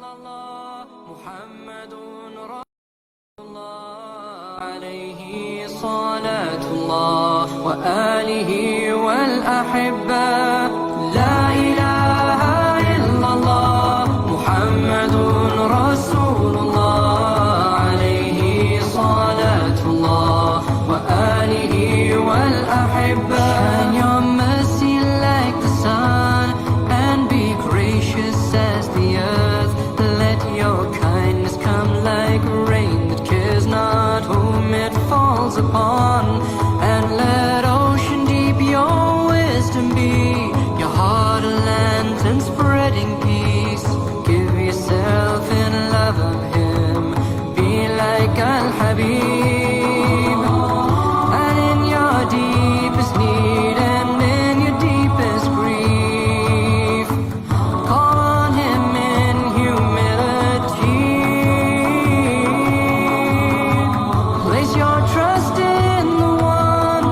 الله محمد رسول الله عليه صلاة الله وآله والأحبة لا إله إلا الله محمد رسول الله عليه صلاة الله وآله والأحبة. Shine your mercy like the sun and be gracious as the earth. Let your kindness come like rain that cares not whom it falls upon. And let ocean deep your wisdom be, your heart a lantern spreading peace. Give yourself in love of him, be like Al-Habib. And in your deepest need and in your deepest grief, call on him in humility. Place your trust in the one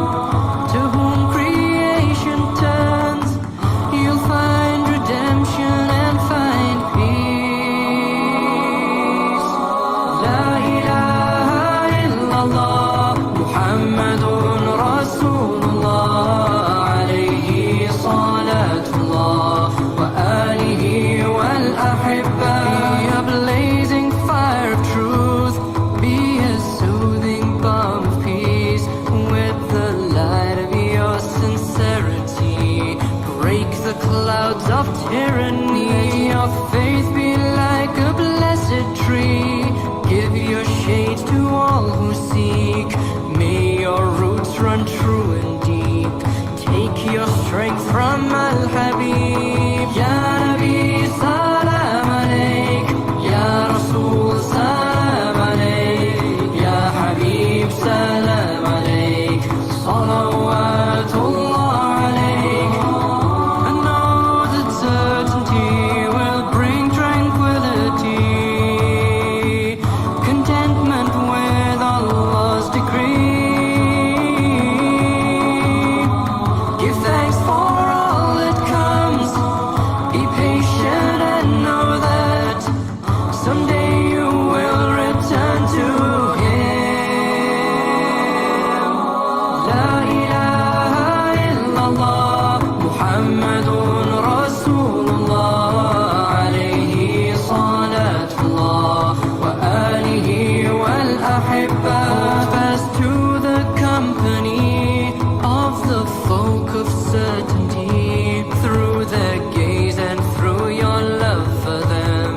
to whom creation turns. You'll find redemption and find peace. La ilaha illallah Muhammadun Rasulullah alayhi salatullah wa alihi wal ahibba. Be a blazing fire of truth, be a soothing balm of peace. With the light of your sincerity, break the clouds of tyranny. Let your faith be like a blessed tree, give your shade to all who seek. May your roots run true and deep, take your strength from Al-Habib. Ya Nabi salam alayk, Ya Rasul salam alayk, Ya Habib salam alayk, salawatullah alayk. And know that certainty will bring tranquility, contentment with Allah's decree. Give thanks for all that comes, be patient and know that someday you will return to him. La ilaha illallah Muhammadun Rasulullah alayhi salatullah wa alihi wal ahibba. Fast to the company of the folk of certainty, through their gaze and through your love for them.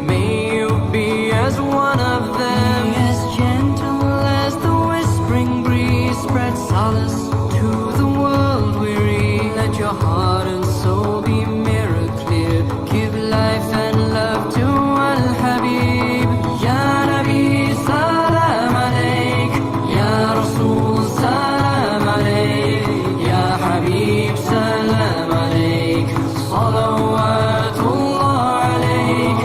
May you be as one of them, as gentle as the whispering breeze, spread solace to the world weary. Let your heart and soul be mirror clear, give life and love to Al-Habib. Ya Nabi salam alayk, Ya Rasul salam alayk, Ya Habib salam alayk, salawatullah alayk.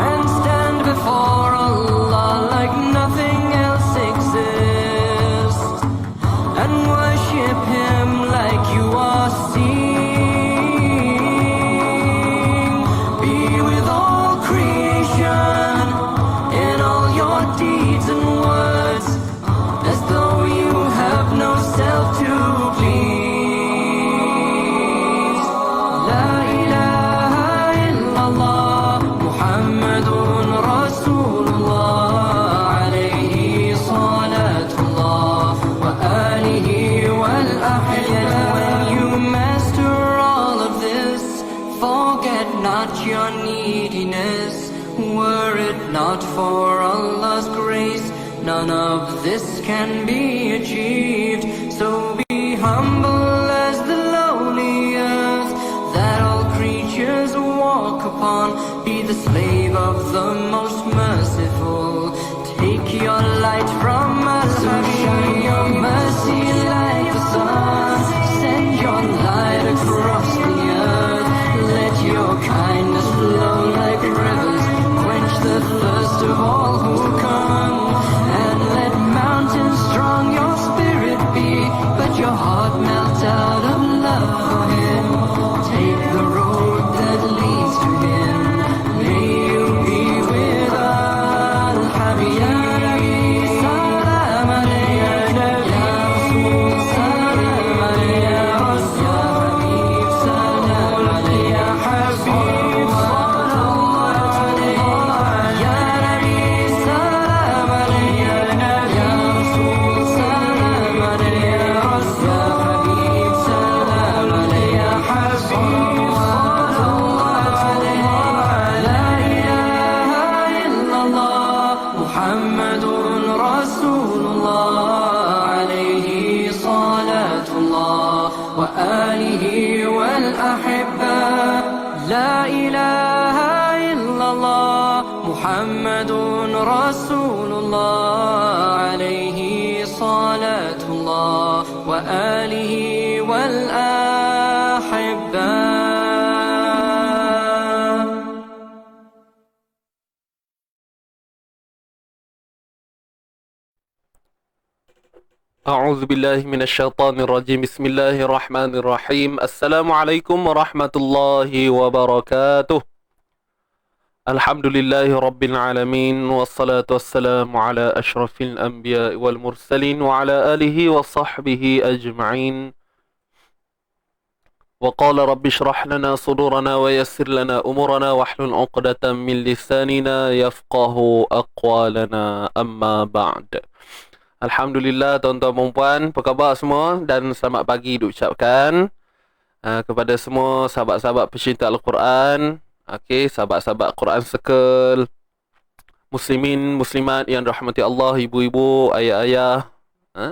And stand before Allah like nothing else exists, and worship him like you are seeing. Be with all creation in all your deeds and words, as though you have no self to please. La ilaha illallah Muhammadun Rasulullah alayhi salatullah wa alihi wal ahibba. When you master all of this, forget not your neediness. Were it not for Allah's grace, none of this can be achieved. So be humble as the lowly earth that all creatures walk upon. Be the slave of the most merciful. Take your light from Allah. Shine your mercy like the sun. Send your light across the earth. Let your kindness flow like rivers, quench the thirst of all who come. And let mountains strong your spirit be, but your heart melt out of love for him. Take the road that leads to him. May you be لا إله إلا الله محمد رسول الله عليه صلاة الله وآله والأحبة. أعوذ بالله من الشيطان الرجيم. بسم الله الرحمن الرحيم. السلام عليكم ورحمة الله وبركاته. الحمد لله رب العالمين والصلاة والسلام على أشرف الأنبياء والمرسلين وعلى آله وصحبه أجمعين. وقال رب اشرح لنا صدورنا ويسر لنا أمورنا واحلل عقدة من لساننا يفقه أقوالنا. أما بعد. Alhamdulillah tuan-tuan dan puan, apa khabar semua dan selamat pagi diucapkan kepada semua sahabat-sahabat pecinta Al-Quran, sahabat-sahabat Quran Circle, muslimin, muslimat yang dirahmati Allah, ibu-ibu, ayah-ayah,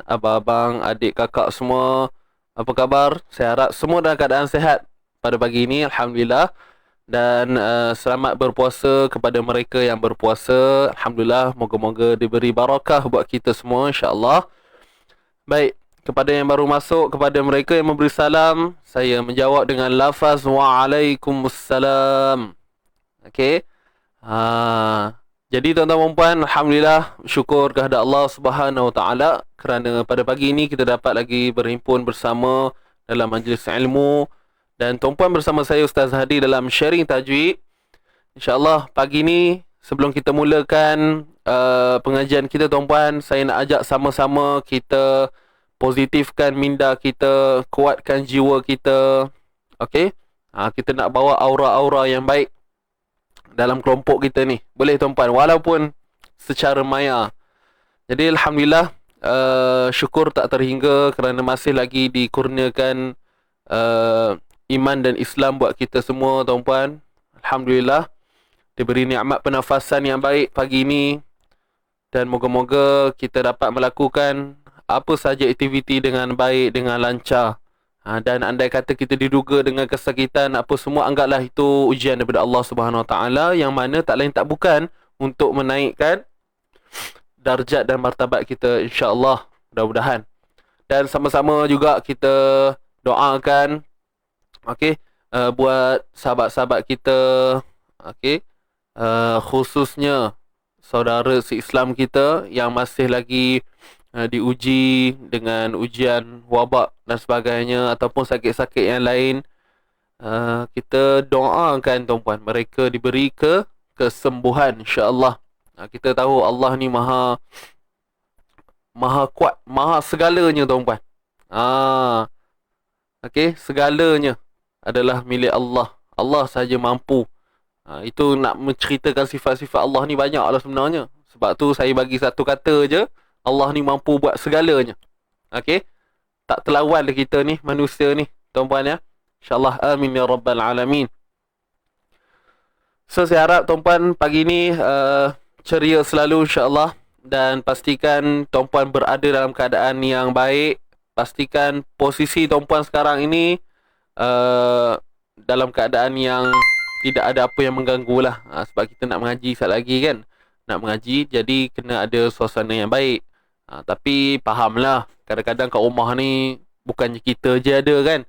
abang-abang, adik, kakak semua. Apa khabar? Saya harap semua dalam keadaan sihat pada pagi ini, alhamdulillah. Dan selamat berpuasa kepada mereka yang berpuasa. Alhamdulillah, moga-moga diberi barakah buat kita semua, insya-Allah. Baik, kepada yang baru masuk, kepada mereka yang memberi salam, saya menjawab dengan lafaz waalaikumsalam. Okey. Jadi tuan-tuan dan puan, alhamdulillah, syukur kepada Allah Subhanahu Wa Taala kerana pada pagi ini kita dapat lagi berhimpun bersama dalam majlis ilmu. Dan tuan-puan bersama saya Ustaz Hadi dalam sharing tajwid. InsyaAllah pagi ni sebelum kita mulakan pengajian kita tuan-puan, saya nak ajak sama-sama kita positifkan minda kita, kuatkan jiwa kita. Okey? Kita nak bawa aura-aura yang baik dalam kelompok kita ni. Boleh tuan-puan, walaupun secara maya. Jadi alhamdulillah, syukur tak terhingga kerana masih lagi dikurniakan iman dan Islam buat kita semua tuan-puan. Alhamdulillah diberi nikmat pernafasan yang baik pagi ini. Dan moga-moga kita dapat melakukan apa saja aktiviti dengan baik, dengan lancar. Dan andai kata kita diduga dengan kesakitan apa semua, anggaplah itu ujian daripada Allah Subhanahu Wa Taala, yang mana tak lain tak bukan untuk menaikkan darjat dan martabat kita, insya-Allah, mudah-mudahan. Dan sama-sama juga kita doakan buat sahabat-sahabat kita, khususnya saudara se-Islam kita yang masih lagi diuji dengan ujian wabak dan sebagainya, ataupun sakit-sakit yang lain. Kita doakan tuan-puan, mereka diberi kesembuhan, insya-Allah. Kita tahu Allah ni maha kuat, maha segalanya tuan-puan. Segalanya adalah milik Allah. Allah sahaja mampu. Itu nak menceritakan sifat-sifat Allah ni banyak lah sebenarnya. Sebab tu saya bagi satu kata je, Allah ni mampu buat segalanya. Tak terlawan lah kita ni, manusia ni, tuan-puan ya. InsyaAllah, amin ya rabbal alamin. So saya harap tuan-puan pagi ni ceria selalu, insyaAllah. Dan pastikan tuan-puan berada dalam keadaan yang baik. Pastikan posisi tuan-puan sekarang ini dalam keadaan yang tidak ada apa yang mengganggu lah. Sebab kita nak mengaji sekali lagi kan. Nak mengaji, jadi kena ada suasana yang baik. Tapi fahamlah, kadang-kadang kat rumah ni bukannya kita je ada kan.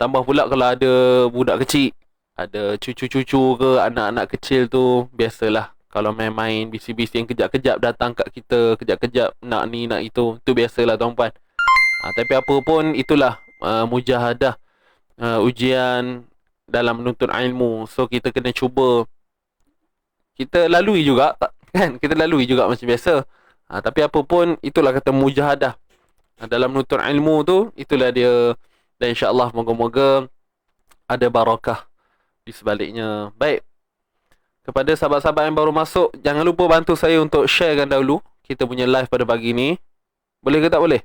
Tambah pula kalau ada budak kecil, ada cucu-cucu ke, anak-anak kecil tu, biasalah. Kalau main-main, bisi-bisi yang kejap-kejap datang kat kita, kejap-kejap nak ni, nak itu. Itu biasalah tuan-puan. Tapi apa pun, itulah mujahadah, ujian dalam menuntut ilmu. So kita kena cuba, kita lalui juga kan, kita lalui juga macam biasa. Tapi apa pun, itulah kata mujahadah dalam menuntut ilmu tu, itulah dia. Dan insya-Allah moga-moga ada barakah di sebaliknya. Baik, kepada sahabat-sahabat yang baru masuk, jangan lupa bantu saya untuk sharekan dahulu kita punya live pada pagi ni. Boleh ke tak boleh?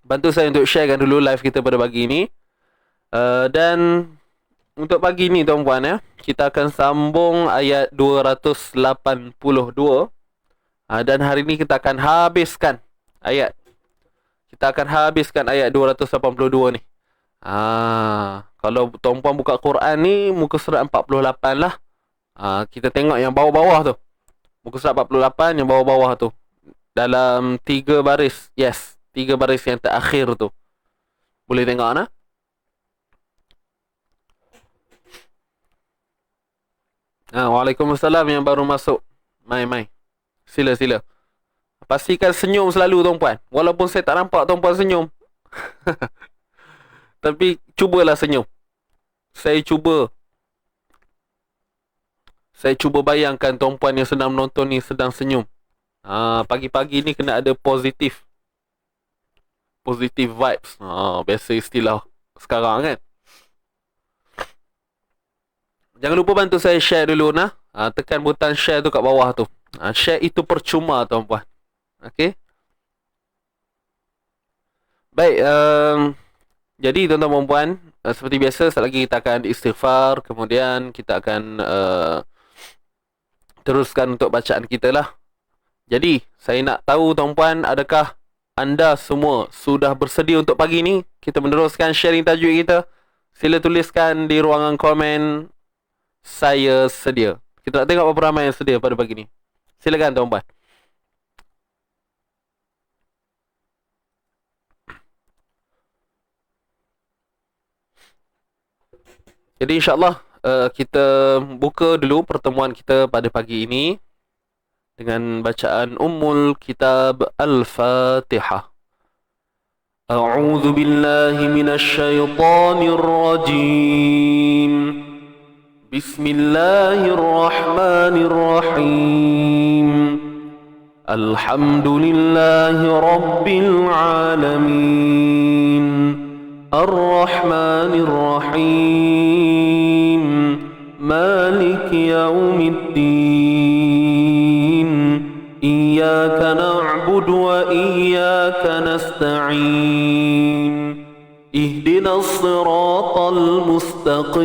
Bantu saya untuk sharekan dulu live kita pada pagi ni. Dan untuk pagi ni tuan-puan ya, kita akan sambung ayat 282. Dan hari ni kita akan habiskan ayat. Kita akan habiskan ayat 282 ni. Kalau tuan-puan buka Quran ni, muka surat 48 lah. Kita tengok yang bawah-bawah tu. Muka surat 48 yang bawah-bawah tu. Dalam 3 baris. Yes, 3 baris yang terakhir tu. Boleh tengok nah? Waalaikumsalam yang baru masuk. Mai. Sila. Pastikan senyum selalu tuan-puan. Walaupun saya tak nampak tuan-puan senyum. Tapi cubalah senyum. Saya cuba bayangkan tuan-puan yang sedang menonton ni sedang senyum. Pagi-pagi ni kena ada positive vibes. Biasa istilah sekarang kan. Jangan lupa bantu saya share dulu nah. Tekan butang share tu kat bawah tu. Share itu percuma tuan-puan. Okey. Baik, jadi tuan-tuan dan puan, seperti biasa sekali lagi kita akan istighfar, kemudian kita akan teruskan untuk bacaan kita lah. Jadi, saya nak tahu tuan-puan, adakah anda semua sudah bersedia untuk pagi ni kita meneruskan sharing tajuk kita? Sila tuliskan di ruangan komen, saya sedia. Kita nak tengok berapa ramai yang sedia pada pagi ni. Silakan tuan-puan. Jadi insyaAllah kita buka dulu pertemuan kita pada pagi ini dengan bacaan Ummul Kitab Al-Fatihah. A'udzu billahi minasy syaithanir rajim. Bismillahirrahmanirrahim. Alhamdulillahi rabbil alamin. Ar-Rahmanir Rahim. Malik yaumiddin. Iyyaka na'budu wa iyyaka nasta'in. Ihdinas siratal mustaqim.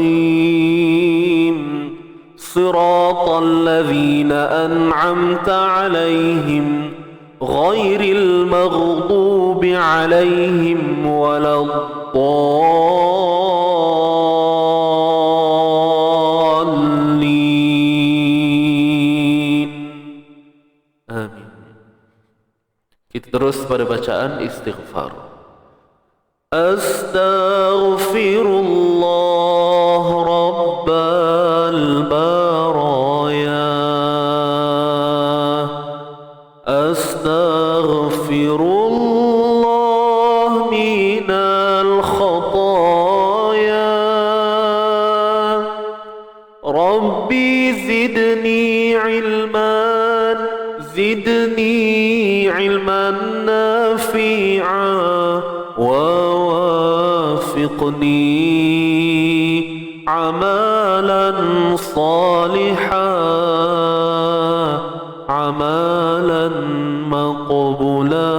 Siratal ladzina an'amta 'alaihim ghairil maghdubi 'alaihim waladdallin. Amin. Kita terus pada bacaan istighfar. Astaghfirullah rabbal baraya. Astaghfirullah minal khataya. Rabbi zidni ilman, zidni ilman nafi'a. ووافقني عملا صالحا عملا مقبولا.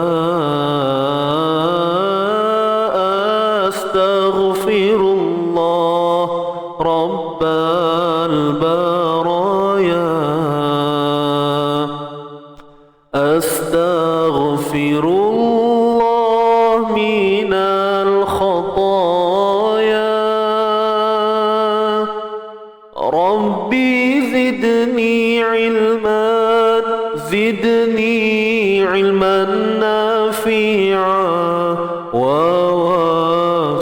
أستغفر الله رب البرايا. أستغفر زدني علما نافعا ووافقني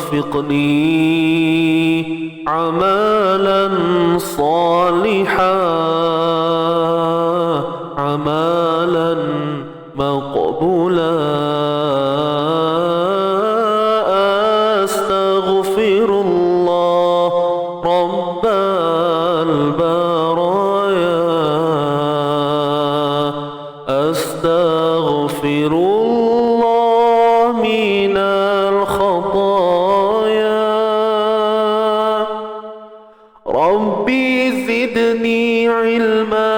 عملا صالحا عملا مقبولا. أستغفر الله رب البرايا. أستغفر الله من الخطايا. ربي زدني علما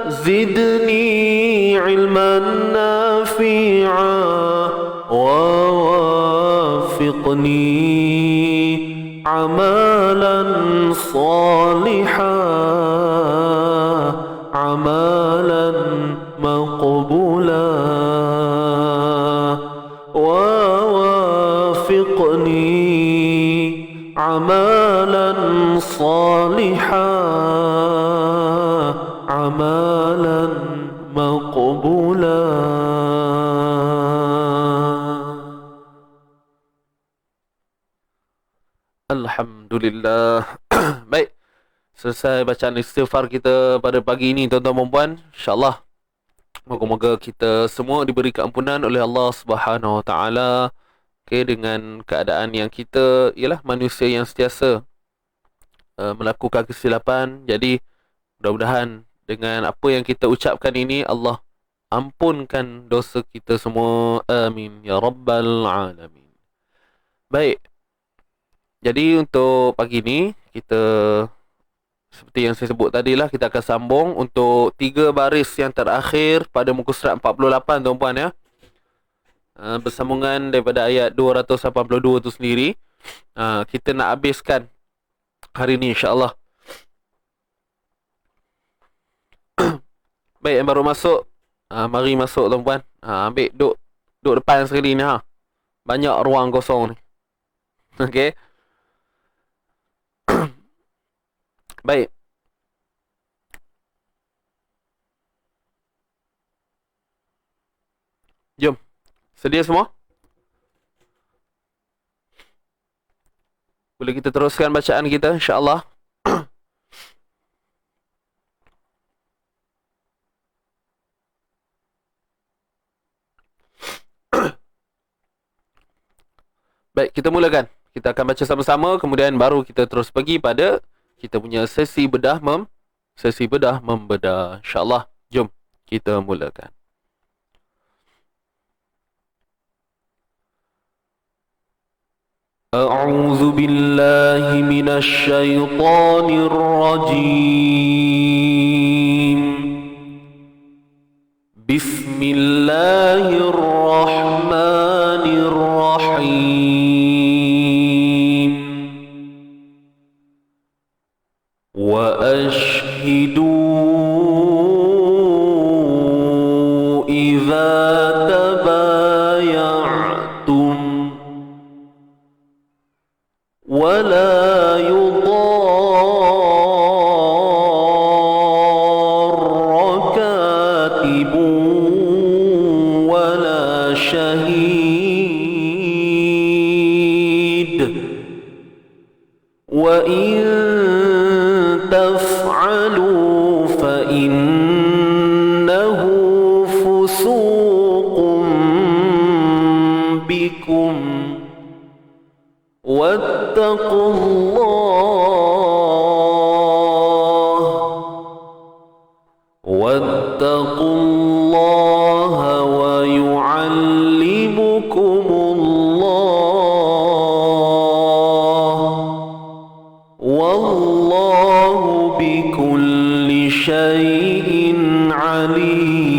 زدني علما نافعا ووافقني عملا صالحا عملا مقبولا. ووافقني عملا صالحا عملا مقبولا. Alhamdulillah. Baik, selesai bacaan istighfar kita pada pagi ini tuan-tuan dan puan. InsyaAllah moga-moga kita semua diberi keampunan oleh Allah Subhanahu Wa Taala. Okay, dengan keadaan yang kita ialah manusia yang sentiasa melakukan kesilapan. Jadi mudah-mudahan dengan apa yang kita ucapkan ini Allah ampunkan dosa kita semua. Amin ya rabbal alamin. Baik. Jadi untuk pagi ni kita seperti yang saya sebut tadi lah, kita akan sambung untuk 3 baris yang terakhir pada muka surat 48 tuan-puan ya. Bersambungan daripada ayat 282 tu sendiri. Kita nak habiskan hari ni insya-Allah. Baik, yang baru masuk, mari masuk tuan-puan. Ambil duduk depan sekali ni ha. Banyak ruang kosong ni. Okey. Baik. Jom. Sedia semua? Boleh kita teruskan bacaan kita insya-Allah. Baik, kita mulakan. Kita akan baca sama-sama, kemudian baru kita terus pergi pada kita punya sesi bedah membedah. InsyaAllah, jom kita mulakan. A'udzu billahi minasy syaithanir rajim. Bismillahirrahmanirrahim. وأشهدوا إذا تبايعتم ولا يضار كاتب ولا شهيد وإن تفعلوا فإنه فسوق بكم واتقوا الله ويعلمكم الله والله بكل شيء عليم.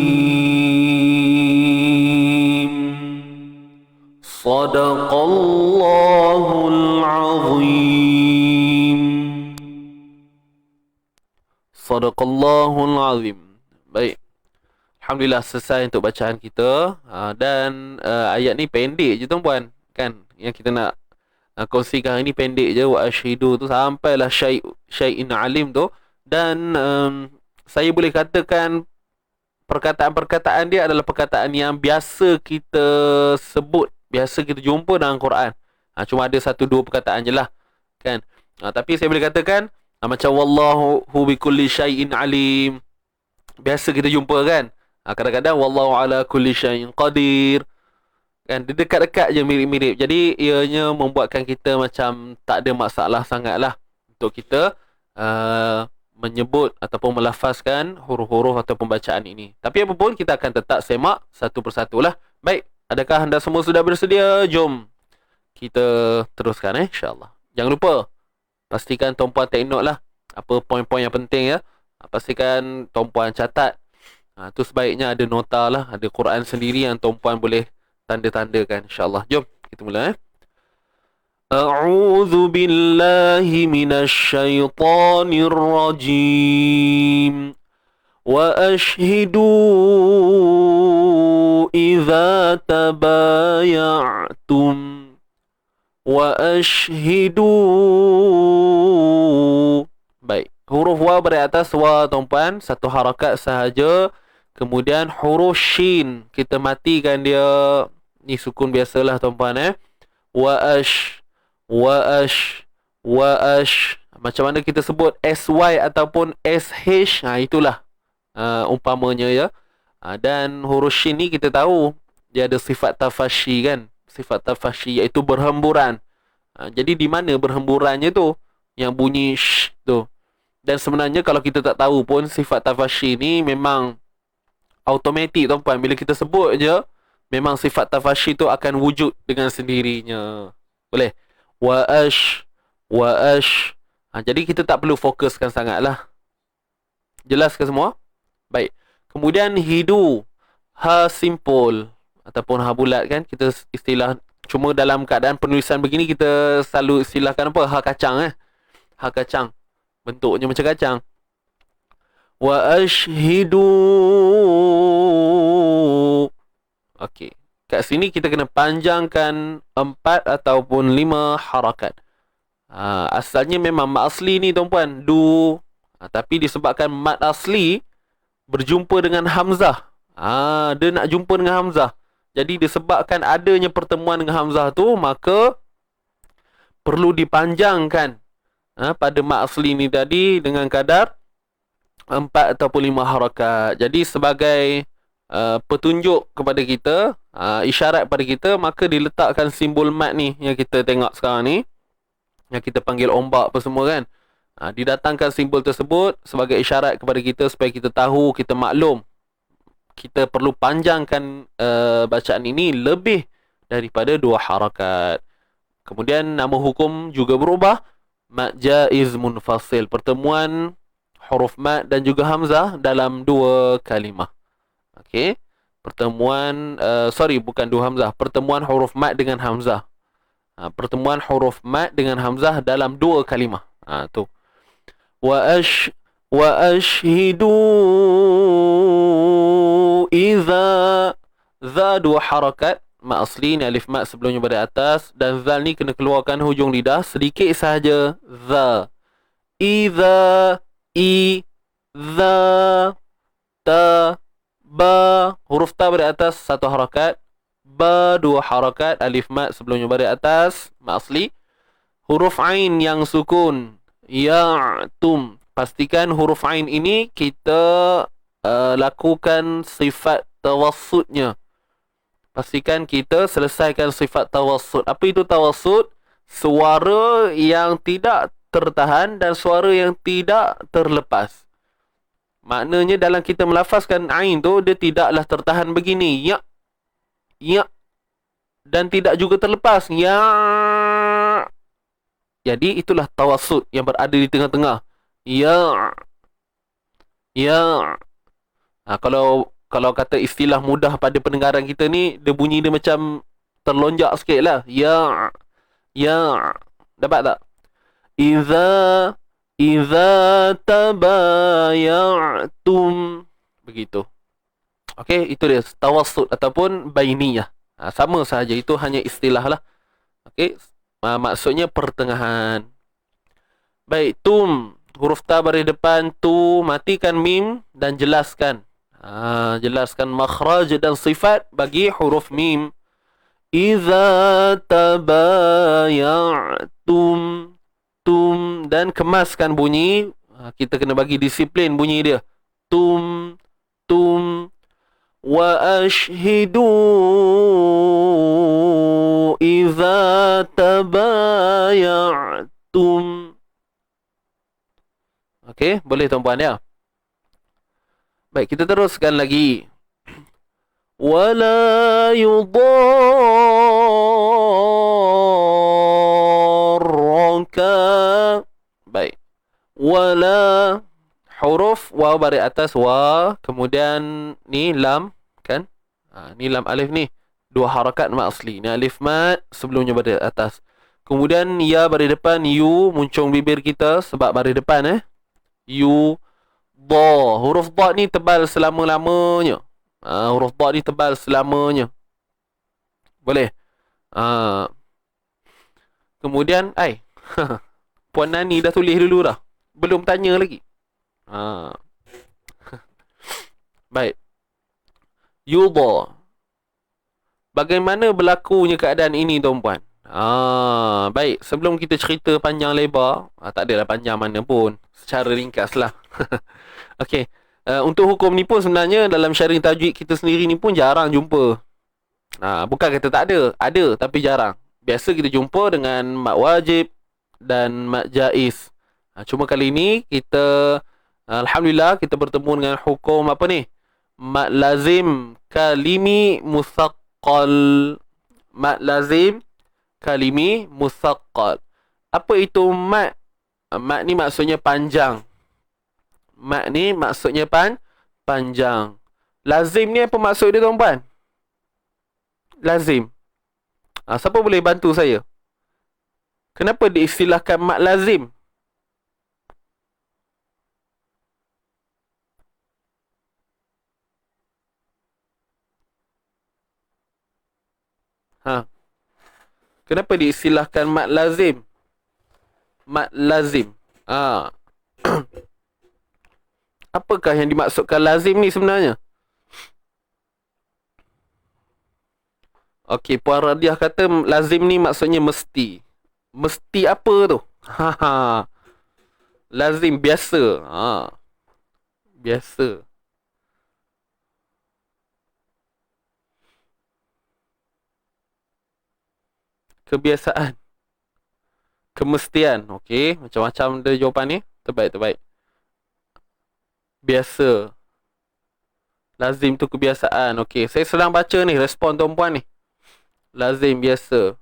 صدق الله العظيم. صدق الله العظيم. Baik. Alhamdulillah selesai untuk bacaan kita. Dan ayat ni pendek je tuan-puan, kan? Yang kita nak kongsikan hari ni pendek je. Wa ashidu tu sampailah syai'in alim tu. Dan saya boleh katakan perkataan-perkataan dia adalah perkataan yang biasa kita sebut, biasa kita jumpa dalam Quran. Cuma ada 1-2 perkataan je lah, kan? Tapi saya boleh katakan macam wallahu bikulli syai'in alim, biasa kita jumpa, kan? Kadang-kadang wallahu ala kulli syai'in qadir, kan? Dia dekat-dekat je, mirip-mirip. Jadi ianya membuatkan kita macam tak ada masalah sangatlah untuk kita menyebut ataupun melafazkan huruf-huruf ataupun bacaan ini. Tapi apapun, kita akan tetap semak satu persatu lah. Baik, adakah anda semua sudah bersedia? Jom kita teruskan insya-Allah. Jangan lupa pastikan tuan-puan take note lah apa poin-poin yang penting ya. Pastikan tuan-puan catat. Tu sebaiknya ada nota lah, ada Quran sendiri yang tuan-puan boleh tanda-tandakan insya-Allah. Jom kita mula. A'udzu billahi minasy syaithanir rajim. Wa ashhidu idza tabaya'tum Wa ashhidu. Baik. Huruf wa beri atas wa tuan-puan, satu harakat sahaja. Kemudian huruf shin, kita matikan dia. Ni sukun biasalah tuan-puan Wa ash, wa ash, wa ash. Macam mana kita sebut sy ataupun sh, itulah umpamanya ya. Dan huruf shin ni kita tahu dia ada sifat tafashi kan. Sifat tafashi iaitu berhemburan. Jadi di mana berhemburannya tu? Yang bunyi sh tu. Dan sebenarnya kalau kita tak tahu pun sifat tafashi ni memang automatik tuan-puan. Bila kita sebut je, memang sifat tafashi tu akan wujud dengan sendirinya. Boleh? Wa ash, wa ash. Jadi kita tak perlu fokuskan sangatlah. Jelas ke semua? Baik. Kemudian hidu, ha simple ataupun ha bulat kan, kita istilah, cuma dalam keadaan penulisan begini kita selalu istilahkan apa? Ha kacang Ha kacang. Bentuknya macam kacang. Wa ashhidu. Okey. Kat sini kita kena panjangkan 4 ataupun 5 harakat. Asalnya memang mat asli ni tuan-puan, du. Tapi disebabkan mat asli berjumpa dengan hamzah. Dia nak jumpa dengan hamzah. Jadi disebabkan adanya pertemuan dengan hamzah tu, maka perlu dipanjangkan pada mat asli ni tadi dengan kadar 4 ataupun 5 harakat. Jadi sebagai petunjuk kepada kita, isyarat pada kita, maka diletakkan simbol mat ni yang kita tengok sekarang ni, yang kita panggil ombak apa semua kan. Didatangkan simbol tersebut sebagai isyarat kepada kita supaya kita tahu, kita maklum, kita perlu panjangkan bacaan ini lebih daripada 2 harakat. Kemudian nama hukum juga berubah. Mat jaiz munfasil, pertemuan huruf mat dan juga hamzah dalam 2 kalimah. Okey. Pertemuan bukan 2 hamzah, pertemuan huruf mat dengan hamzah. Pertemuan huruf mat dengan hamzah dalam 2 kalimah. Tu. Wa ashhidu idza, za 2 harakat. Mat asli ni alif mat sebelumnya pada atas, dan zal ni kena keluarkan hujung lidah sedikit sahaja. Za. Idza, za, ta, ba. Huruf ta pada atas 1 harakat. Ba 2 harakat, alif mat sebelumnya pada atas, mat asli. Huruf ain yang sukun, ya'tum. Pastikan huruf ain ini kita lakukan sifat tawassutnya. Pastikan kita selesaikan sifat tawassut. Apa itu tawassut? Suara yang tidak tertahan dan suara yang tidak terlepas. Maknanya dalam kita melafazkan ain tu, dia tidaklah tertahan begini, ya, ya, dan tidak juga terlepas, ya. Jadi itulah tawassut yang berada di tengah-tengah. Ya, ya. Kalau kata istilah mudah pada pendengaran kita ni, dia bunyi dia macam terlonjak sikit lah. Ya, ya. Dapat tak? Iza tabayatum. Begitu. Okey, itu dia tawassut ataupun bainiyah. Sama sahaja, itu hanya istilah lah. Okey, maksudnya pertengahan. Baik, tum. Huruf ta baris depan, tu. Matikan mim dan jelaskan. Jelaskan makhraj dan sifat bagi huruf mim. Iza tabayatum, tum, dan kemaskan bunyi. Kita kena bagi disiplin bunyi dia. Tum, tum. Wa ashhidu iza tabayatum. Okey, boleh tuan-puan ya? Baik, kita teruskan lagi. Wala yudarraka. Baik. Wala, huruf waw baris atas wa, kemudian ni lam kan? Ni lam alif ni. 2 harakat mat asli. Ni alif mat sebelumnya baris atas. Kemudian ya baris depan, yu muncung bibir kita sebab baris depan yu. Dha. Huruf dha ni tebal selama-lamanya. Huruf dha ni tebal selamanya. Boleh? Kemudian, Puan Nani dah tulis dulu dah. Belum tanya lagi. Baik. Yudha. Bagaimana berlakunya keadaan ini, tuan-puan? Baik. Sebelum kita cerita panjang lebar, tak adalah panjang mana pun. Secara ringkas lah. Okey. Untuk hukum ni pun sebenarnya dalam syaring tajwid kita sendiri ni pun jarang jumpa. Bukan kata tak ada. Ada, tapi jarang. Biasa kita jumpa dengan mat wajib dan mat jaiz. Cuma kali ini kita alhamdulillah kita bertemu dengan hukum apa ni? Mat lazim kalimi musaqqal. Mat lazim kalimi musaqqal. Apa itu mat? Mat ni maksudnya panjang. Mat ni maksudnya panjang. Lazim ni apa maksud dia, tuan-puan? Lazim. Siapa boleh bantu saya? Kenapa diistilahkan mat lazim? Kenapa diistilahkan mat lazim? Mat lazim. Apakah yang dimaksudkan lazim ni sebenarnya? Okey, Puan Radiah kata lazim ni maksudnya mesti. Mesti apa tu? Lazim biasa. Biasa. Kebiasaan. Kemestian. Okey, macam-macam dia jawapan ni. Terbaik. Biasa. Lazim tu kebiasaan. Okey, saya sedang baca ni respon tuan-puan ni. Lazim biasa.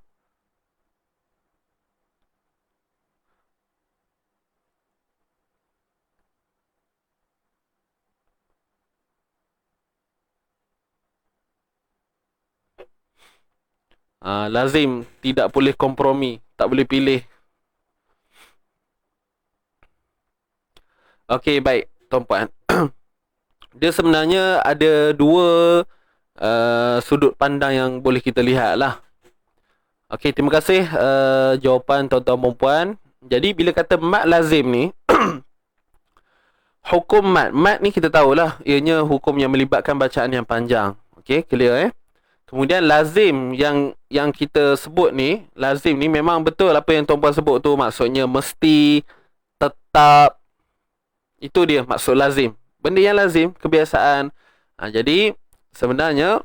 Lazim tidak boleh kompromi, tak boleh pilih. Okey, baik tuan-puan. Dia sebenarnya ada dua sudut pandang yang boleh kita lihat lah. Okey, terima kasih jawapan tuan-tuan dan puan. Jadi bila kata mat lazim ni hukum mat ni kita tahulah ianya hukum yang melibatkan bacaan yang panjang. Okey, clear Kemudian lazim yang kita sebut ni, lazim ni memang betul apa yang tuan-puan sebut tu, maksudnya mesti, tetap. Itu dia maksud lazim. Benda yang lazim, kebiasaan. Jadi sebenarnya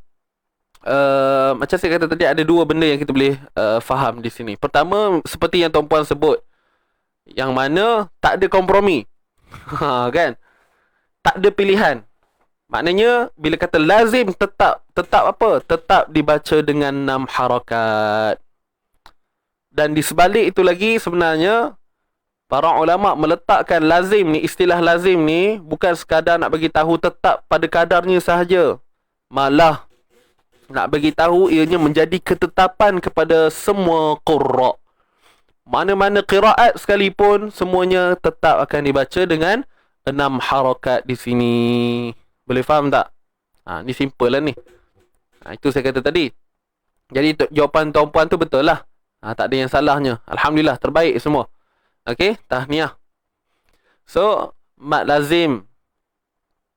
macam saya kata tadi, ada dua benda yang kita boleh faham di sini. Pertama, seperti yang tuan-puan sebut, yang mana tak ada kompromi. Kan? Tak ada pilihan. Maknanya bila kata lazim, tetap apa? Tetap dibaca dengan 6 harakat. Dan di sebalik itu lagi sebenarnya para ulama meletakkan lazim ni, istilah lazim ni bukan sekadar nak bagi tahu tetap pada kadarnya sahaja. Malah nak bagi tahu ianya menjadi ketetapan kepada semua qurra. Mana-mana qiraat sekalipun semuanya tetap akan dibaca dengan 6 harakat di sini. Boleh faham tak? Ni simple lah ni. Itu saya kata tadi. Jadi jawapan tuan-puan tu betul lah. Tak ada yang salahnya. Alhamdulillah, terbaik semua. Okey, tahniah. So, mat lazim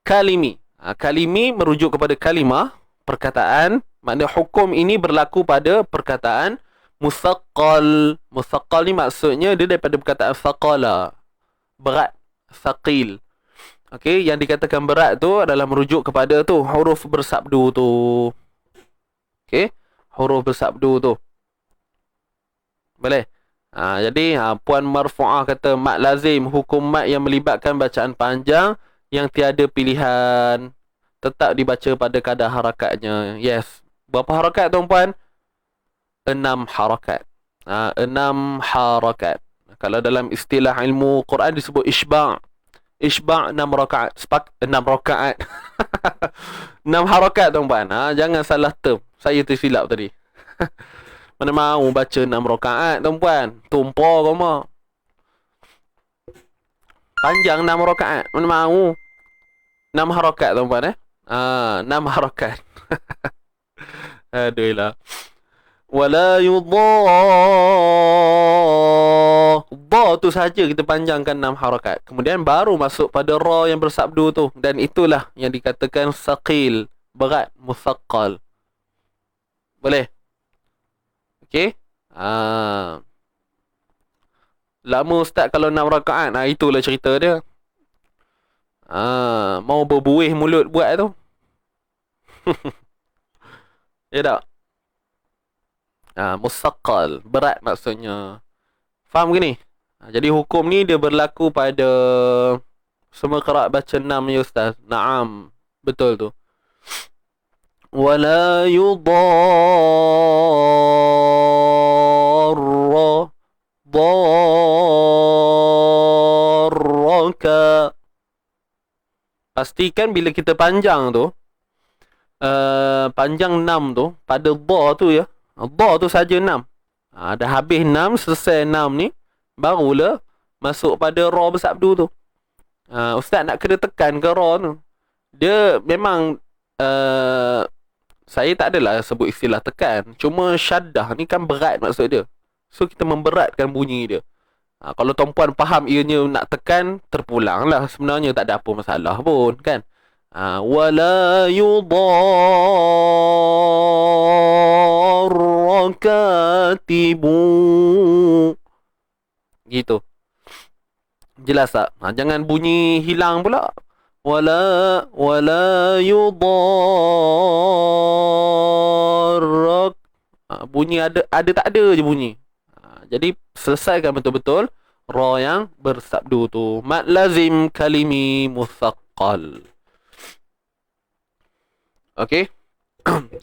kalimi. Kalimi merujuk kepada kalimah, perkataan. Maknanya hukum ini berlaku pada perkataan musaqqal. Musaqqal ni maksudnya dia daripada perkataan saqala. Berat. Saqil. Okey, yang dikatakan berat tu adalah merujuk kepada tu huruf bersabdu tu. Okey, huruf bersabdu tu. Boleh? Jadi Puan Marfu'ah kata mat lazim, hukum mat yang melibatkan bacaan panjang yang tiada pilihan, tetap dibaca pada kadar harakatnya. Yes. Berapa harakat tuan-puan? 6 harakat. 6 harakat. Kalau dalam istilah ilmu Quran disebut isba'. Isba' 6 rakaat. 6 rakaat. 6 harakat tuan-puan. Jangan salah term. Saya tersilap tadi. Mana mahu baca 6 rakaat tuan-puan. Tumpah kau mah. Panjang 6 rakaat. Mana mahu. 6 harakat tuan-puan 6 harakat. Aduh lah. Wala yudhar tu saja kita panjangkan 6 harakat. Kemudian baru masuk pada ra yang bersabdu tu. Dan itulah yang dikatakan saqil, berat, musaqqal. Boleh? Okey? Lama ustaz kalau 6 rakaat. Itulah cerita dia. Mau berbuih mulut buat tu. Ya tak? Musaqqal, berat maksudnya. Faham ke ni? Jadi hukum ni dia berlaku pada semua qiraat baca 6 ya ustaz. Naam, betul tu. Wala yudarra darraka. Pastikan bila kita panjang tu, panjang 6 tu, pada dha tu ya. Dha tu saja 6. Dah habis 6, selesai 6 ni, barulah masuk pada ra bersabdu tu. Ustaz nak kena tekan ke ra tu. Dia memang saya tak adalah sebut istilah tekan. Cuma syaddah ni kan berat maksud dia. So kita memberatkan bunyi dia. Kalau tuan-puan faham ianya nak tekan, terpulang lah. Sebenarnya tak ada apa masalah pun kan. Wala yudarra katibu. Gitu. Jelas tak? Jangan bunyi hilang pula. Wala yudarra. Bunyi ada tak ada je bunyi. Jadi selesaikan betul-betul ra yang bersabdu tu. Mad lazim kalimi musaqqal. Okey. 6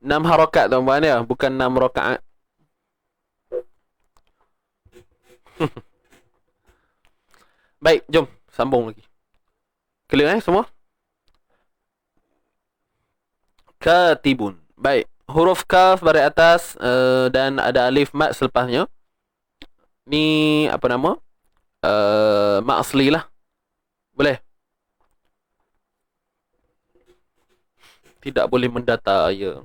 harakat tuan-tuan ya, bukan 6 rakaat. Baik, jom sambung lagi. Clear semua? Katibun. Baik, huruf kaf baris atas dan ada alif mat selepasnya. Ni apa nama? Mat asli lah. Boleh? Tidak boleh mendata ya.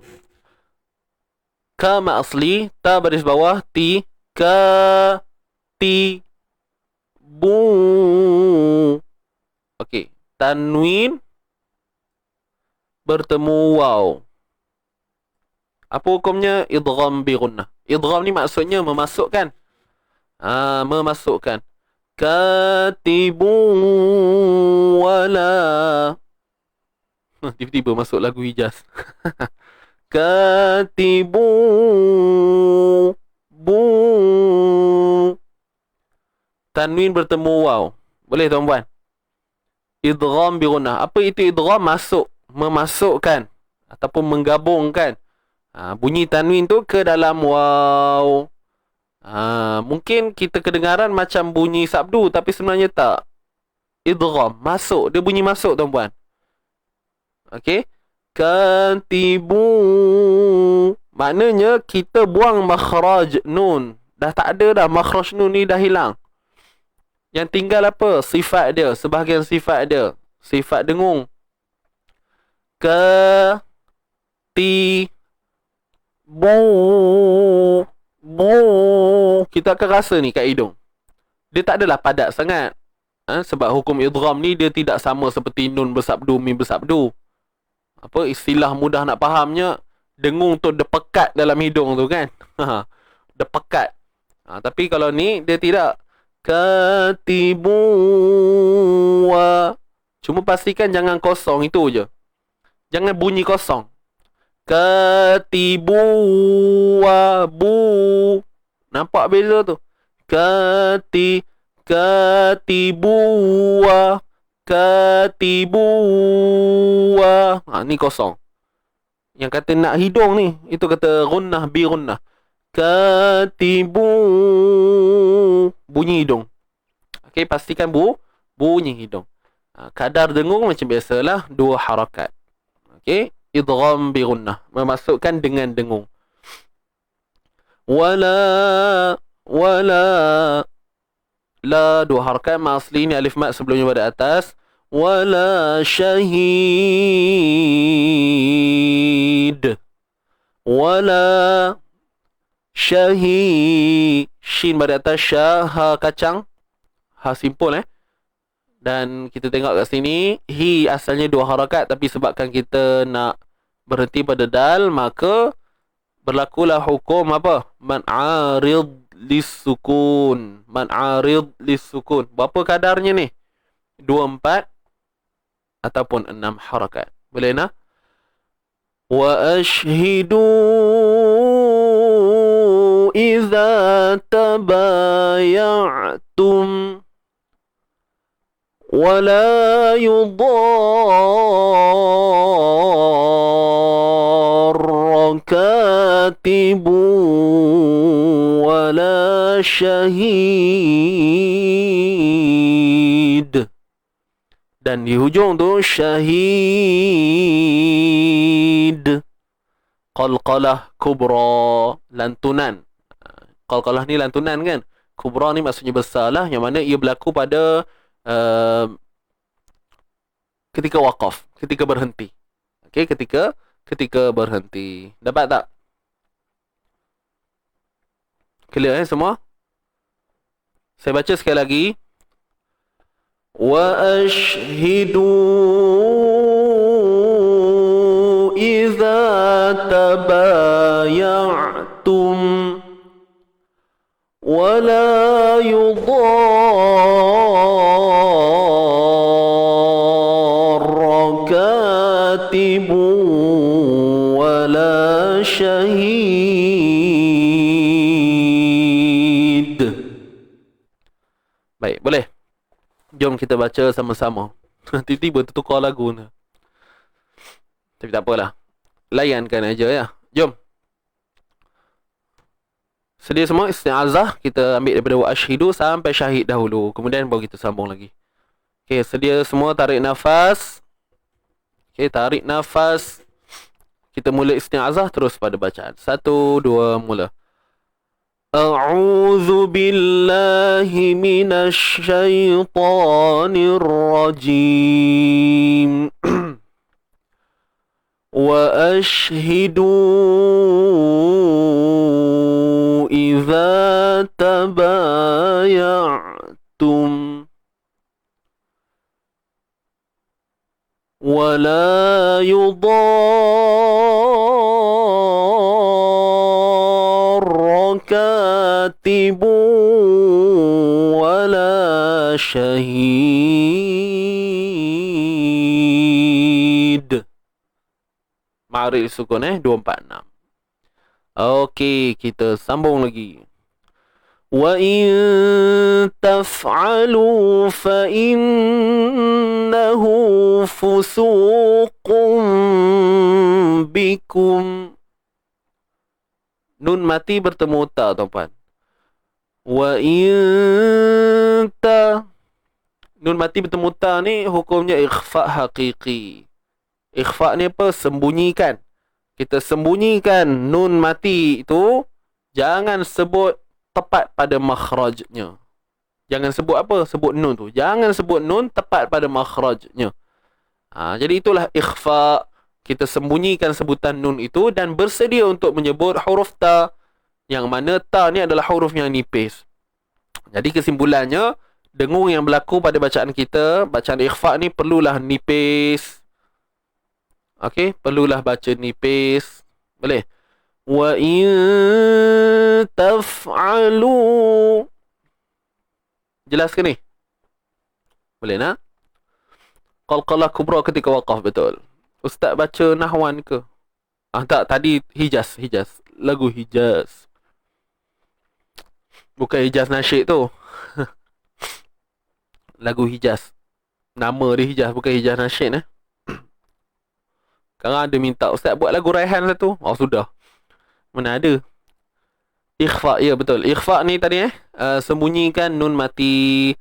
Ka mat asli, ta baris bawah, ti, ka, ti, bu. Okey, tanwin bertemu waw. Apa hukumnya? Idgham bi gunnah. Idgham ni maksudnya memasukkan. Memasukkan. Katibu wala. Tiba-tiba masuk lagu Hijaz. Katibu bu. Tanwin bertemu waw. Boleh tuan-puan? Idgham bi gunnah. Apa itu idgham? Masuk, memasukkan ataupun menggabungkan bunyi tanwin tu ke dalam waw. Mungkin kita kedengaran macam bunyi sabdu, tapi sebenarnya tak. Idgham, masuk. Dia bunyi masuk tuan-puan. Okey. Katibu. Maknanya kita buang makhraj nun. Dah tak ada dah, makhraj nun ni dah hilang. Yang tinggal apa? Sifat dia, sebahagian sifat dia. Sifat dengung. Ti bu. Kita akan rasa ni kat hidung. Dia tak adalah padat sangat. Sebab hukum idgham ni dia tidak sama seperti nun bersabdu, mim bersabdu. Apa istilah mudah nak fahamnya, dengung tu depekat dalam hidung tu kan. Depekat. Tapi kalau ni dia tidak. Katibu wa. Cuma pastikan jangan kosong, itu je. Jangan bunyi kosong. Katibu wa bu. Nampak beza tu? Katibu wa. Katibu wa. Ni kosong. Yang kata nak hidung ni, itu kata gunnah bi gunnah. Katibu. Bunyi hidung. Okey, pastikan bunyi hidung. Kadar dengung macam biasalah 2 harakat. Okey, idgham bi gunnah, memasukkan dengan dengung. Wala la 2 harakat. Asli ni alif mat sebelumnya pada atas. Wala syahid. Wala syahid. Shin baris atas, sya, ha kacang, ha simpul Dan kita tengok kat sini, hi asalnya 2 harakat, tapi sebabkan kita nak berhenti pada dal, maka berlakulah hukum apa? Man'arid lis-sukun. Man'arid lis-sukun. Berapa kadarnya ni? 2, 4 ataupun 6 harakat. Boleh nak? Wa ashhidu idza tabaya'tum ولا يضار كاتب ولا شهيد. Dan di hujung tu syahid. Qalqalah kubra, lantunan. Qalqalah ni lantunan kan? Kubra ni maksudnya besar lah, yang mana ia berlaku pada ketika waqaf, ketika berhenti. Okey, ketika berhenti. Dapat tak? Clear semua? Saya baca sekali lagi. Wa ashhidu idza tabaya'tum wa la كاتب ولا شهيد. Baik, boleh? Jom kita baca sama-sama. Tiba-tiba tertukar lagu ni. Tapi tak apalah. Layankan aja ya. Jom. Sedia semua isti'azah, kita ambil daripada wa ashhidu sampai syahid dahulu. Kemudian baru kita sambung lagi. Okey, sedia semua, tarik nafas. Okey, tarik nafas. Kita mula isti'azah terus pada bacaan. 1, 2, mula. A'udzu billahi minasy syaithanir rajim. Wa ashhidu idza tabaya'tum ولا يضار كاتب ولا شهيد. Ma'rif sukun 246. Okey, kita sambung lagi. وَإِن تَفْعَلُوا فَإِنَّهُ فُسُوقٌ بِكُمْ. Nun mati bertemu ta, tuan-puan. وَإِن Nun mati bertemu ta ni hukumnya ikhfa haqiqi. Ikhfa ni apa? Sembunyikan. Kita sembunyikan nun mati itu, jangan sebut tepat pada makhrajnya. Jangan sebut apa? Sebut nun tu. Jangan sebut nun tepat pada makhrajnya. Jadi itulah ikhfa. Kita sembunyikan sebutan nun itu dan bersedia untuk menyebut huruf ta, yang mana ta ni adalah huruf yang nipis. Jadi kesimpulannya, dengung yang berlaku pada bacaan kita, bacaan ikhfa ni perlulah nipis. Okey, perlulah baca nipis. Boleh? Wa in taf'alu. Jelas ke ni? Boleh nak? Qalqalah kubra ketika waqaf, betul. Ustaz baca nahwan ke? Tak, tadi Hijaz. Lagu Hijaz. Bukan Hijaz nasyid tu. Lagu Hijaz. Nama dia Hijaz, bukan Hijaz nasyid. Sekarang ada minta Ustaz buat lagu Raihan satu. Oh, sudah. Mana ada? Ikhfa, ya betul. Ikhfa ni tadi sembunyikan nun mati.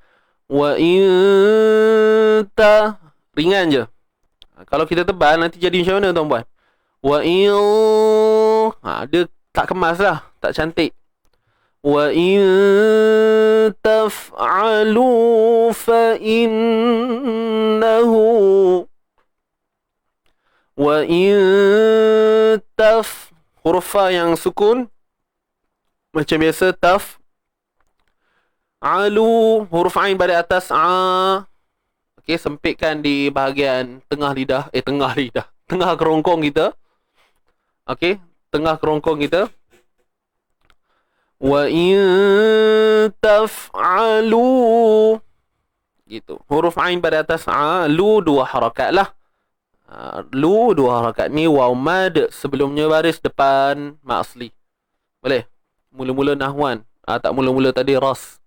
Wa inta, ringan je. Kalau kita tebal nanti jadi macam mana, tuan-puan? Wa in, dia tak kemas lah, tak cantik. Wa in taf'alu fa innahu. Wa in taf, huruf fa yang sukun macam biasa, taf. Alu, huruf ain pada atas a. Okey, sempitkan di bahagian tengah lidah, tengah lidah, tengah kerongkong kita. Okey, tengah kerongkong kita. Wa in taf'alu. Gitu. Huruf ain pada atas a, lu 2 harakat lah. Lu 2 harakat ni waw mad sebelumnya baris depan mat asli. Boleh? Mula-mula nahwan. Tak mula-mula tadi ras.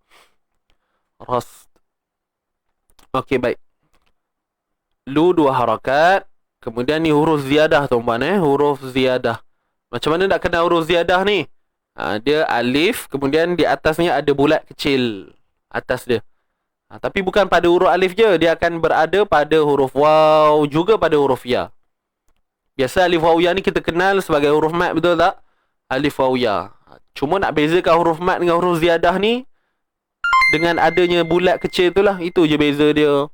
Ras. Okey, baik. Lu 2 harakat. Kemudian ni huruf ziyadah tuan-tuan, huruf ziyadah. Macam mana nak kenal huruf ziyadah ni? Dia alif, kemudian di atasnya ada bulat kecil atas dia. Tapi bukan pada huruf alif je, dia akan berada pada huruf waw, juga pada huruf ya. Biasa alif waw ya ni kita kenal sebagai huruf mat, betul tak? Alif waw ya. Cuma nak bezakan huruf mat dengan huruf ziyadah ni, dengan adanya bulat kecil tu lah, itu je beza dia.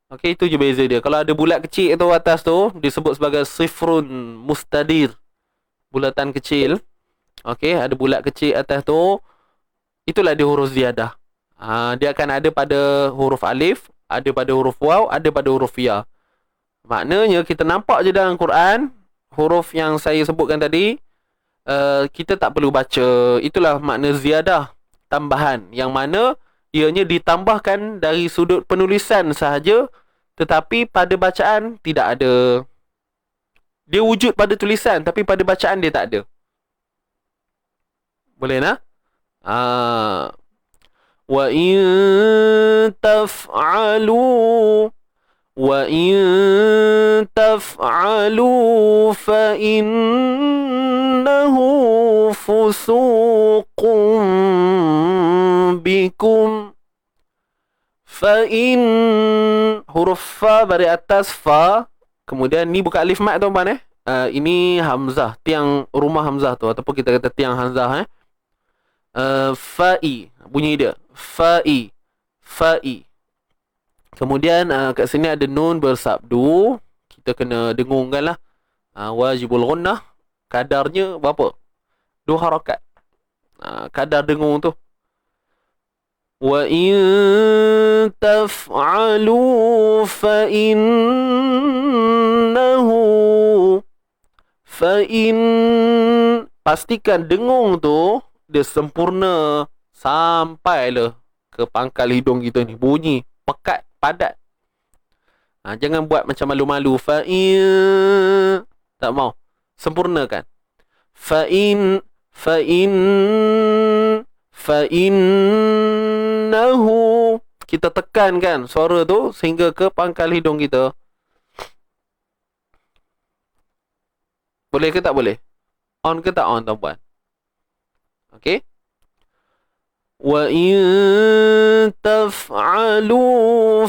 Okey, itu je beza dia. Kalau ada bulat kecil tu atas tu, disebut sebagai sifrun mustadir. Bulatan kecil. Okey, ada bulat kecil atas tu, itulah dia huruf ziyadah. Dia akan ada pada huruf alif, ada pada huruf waw, ada pada huruf ya. Maknanya kita nampak je dalam Quran, huruf yang saya sebutkan tadi, kita tak perlu baca. Itulah makna ziyadah, tambahan, yang mana ianya ditambahkan dari sudut penulisan sahaja, tetapi pada bacaan tidak ada. Dia wujud pada tulisan, tapi pada bacaan dia tak ada. Boleh nak? Wa in taf'alu fa innahu fusuqun bikum. Fa in, huruf fa dari atas fa. Kemudian ni bukan alif mat tuan-tuan ini hamzah, tiang rumah hamzah tu, ataupun kita kata tiang hamzah fa'i, bunyi dia fa'i. Kemudian kat sini ada nun bersabdu, kita kena dengungkan lah. Wajibul ghunnah, kadarnya berapa? 2 harakat. Kadar dengung tu. Wa in taf'alu fa innahu pastikan dengung tu dia sempurna sampai lah ke pangkal hidung kita ni, bunyi pekat, padat. Jangan buat macam malu-malu. Tak mau, sempurnakan. Fa'innahu, kita tekankan suara tu sehingga ke pangkal hidung kita. Boleh ke tak boleh? On ke tak on tuan-puan? Okey. Wa in taf'alu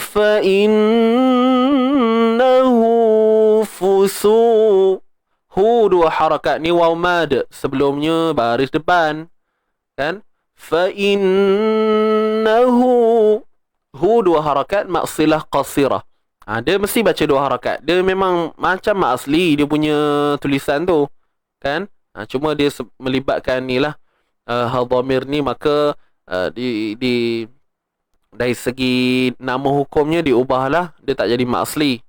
fa innahu fusu. Hu 2 harakat ni waw mad, sebelumnya baris depan, kan? Fa innahu, hu 2 harakat maksilah qasirah. Dia mesti baca 2 harakat. Dia memang macam mat asli dia punya tulisan tu, kan? Cuma dia melibatkan ni lah, hal dhamir ni, maka dari segi nama hukumnya diubahlah, dia tak jadi mat asli.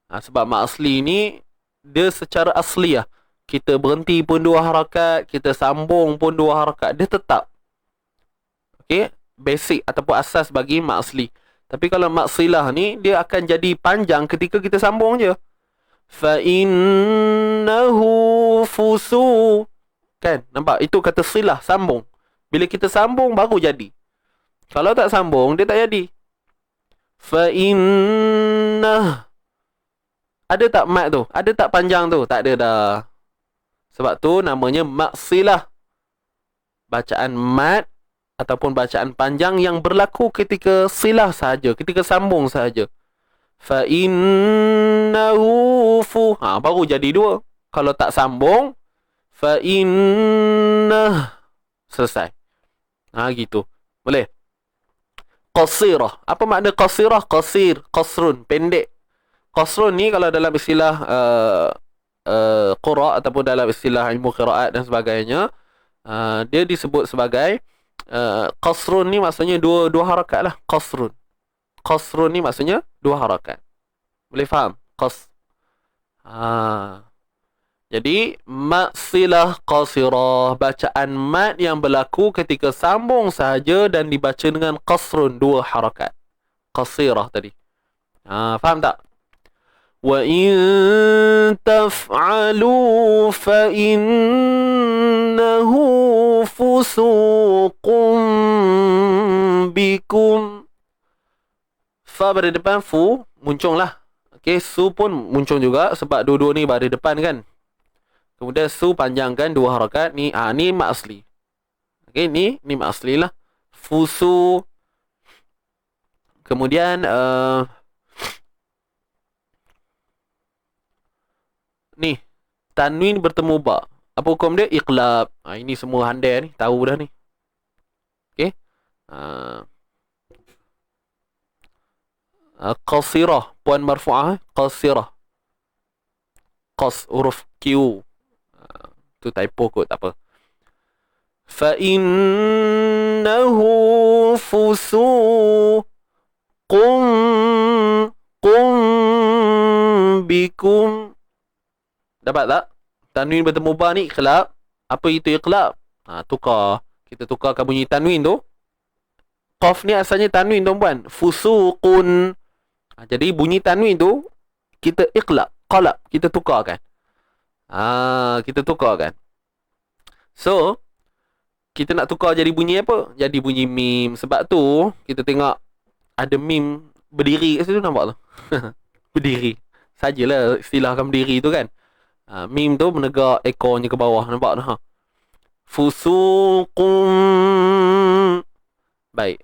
Sebab mat asli ni dia secara asli lah, kita berhenti pun 2 harakat, kita sambung pun 2 harakat, dia tetap basic ataupun asas bagi mat asli. Tapi kalau mat silah ni, dia akan jadi panjang ketika kita sambung je. Fa innahu fusu, kan? Nampak? Itu kata silah, sambung. Bila kita sambung baru jadi. Kalau tak sambung, dia tak jadi. Fa innah, ada tak mat tu? Ada tak panjang tu? Tak ada dah. Sebab tu namanya mat silah. Bacaan mat ataupun bacaan panjang yang berlaku ketika silah sahaja, ketika sambung sahaja. Fa innahu fu, baru jadi 2. Kalau tak sambung, fa innah, selesai. Gitu. Boleh? Qasirah. Apa makna qasirah? Qasir, qasrun, pendek. Qasrun ni kalau dalam istilah qura' ataupun dalam istilah ilmu qiraat dan sebagainya, dia disebut sebagai Qasrun ni maksudnya dua harakat lah. Qasrun ni maksudnya dua harakat. Boleh faham? Jadi mat silah qasirah, bacaan mat yang berlaku ketika sambung sahaja dan dibaca dengan qasrun, dua harakat. Qasirah tadi. Faham tak? Wa in taf'alu fa innahu fusuqun bikum. Fa pada depan fu muncung lah. Okey, su pun muncul juga sebab dua-dua ni pada depan kan. Kemudian su panjangkan dua harakat ni. Ni mat asli. Okey, ni mat asli lah. Fusu. Kemudian ni tanwin bertemu ba. Apa hukum dia? Iqlab. Ini semua handai ni, tahu dah ni. Okey. Qasirah, puan marfu'ah, qasirah. Huruf Q. Tu typo kot, tak apa. Fa innahu fusuqum bikum. Dapat tak? Tanwin bertemu ba ni iqlab. Apa itu iqlab? Tukar. Kita tukarkan bunyi tanwin tu. Qaf ni asalnya tanwin tuan-puan. Fusuqun. Jadi bunyi tanwin tu kita iqlab, qalab, kita tukarkan. Kita tukarkan. So, kita nak tukar jadi bunyi apa? Jadi bunyi mim. Sebab tu, kita tengok ada mim berdiri kat situ, nampak tu? Berdiri. Sajalah istilahkan berdiri tu kan. Mim tu menegak ekornya ke bawah, nampak tu? Fusuqum. Baik.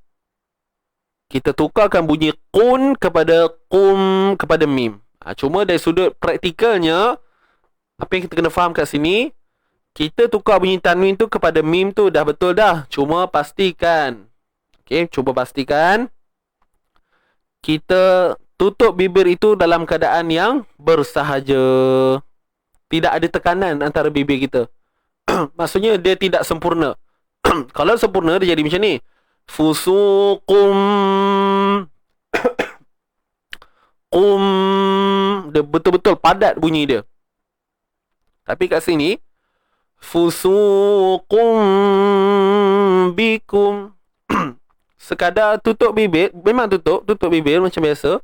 Kita tukarkan bunyi qun kepada qum kepada mim. Cuma dari sudut praktikalnya, apa yang kita kena faham kat sini, kita tukar bunyi tanwin tu kepada mim tu dah betul dah. Cuma pastikan, cuba pastikan kita tutup bibir itu dalam keadaan yang bersahaja. Tidak ada tekanan antara bibir kita. Maksudnya dia tidak sempurna. Kalau sempurna dia jadi macam ni. Fusuqum qum. Dia betul-betul padat bunyi dia. Tapi kat sini fusuqum bikum. Sekadar tutup bibir, memang tutup bibir macam biasa,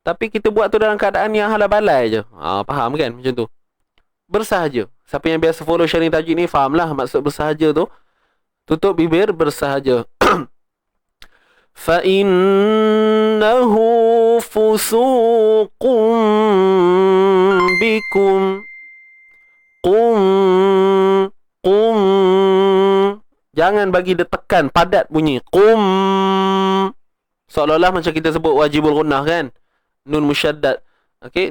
tapi kita buat tu dalam keadaan yang halal-balai je. Faham kan macam tu? Bersahaja. Siapa yang biasa follow sharing tajwid ni fahamlah maksud bersahaja tu. Tutup bibir, bersahaja. Fa innahu fusuqum bikum. Qum. Jangan bagi dia tekan, padat bunyi. Qum. Seolah-olah macam kita sebut wajibul gunnah kan. Nun musyaddad.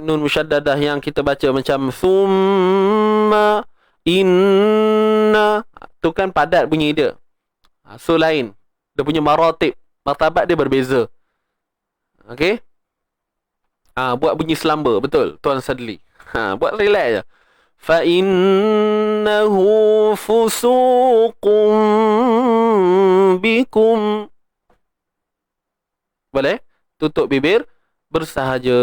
Nun musyaddadah yang kita baca macam thumma inna. Tu kan padat bunyi dia. So lain. Dia punya maratib, martabat dia berbeza. Buat bunyi selamba, betul Tuan Sadli. Buat relax je. Fa innahu fusuqum bikum. Boleh? Tutup bibir, bersahaja.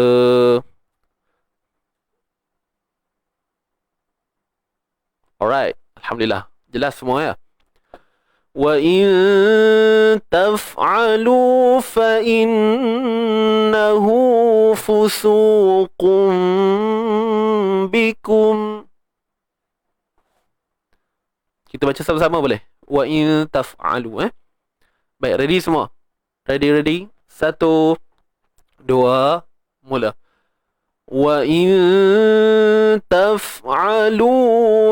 Alright, alhamdulillah. Jelas semua ya. Wa in taf'alu fa innahu fusuqum bikum. Kita baca sama-sama boleh? Wa in taf'alu. Baik, ready semua? Ready? 1, 2, mula. Wa in taf'alu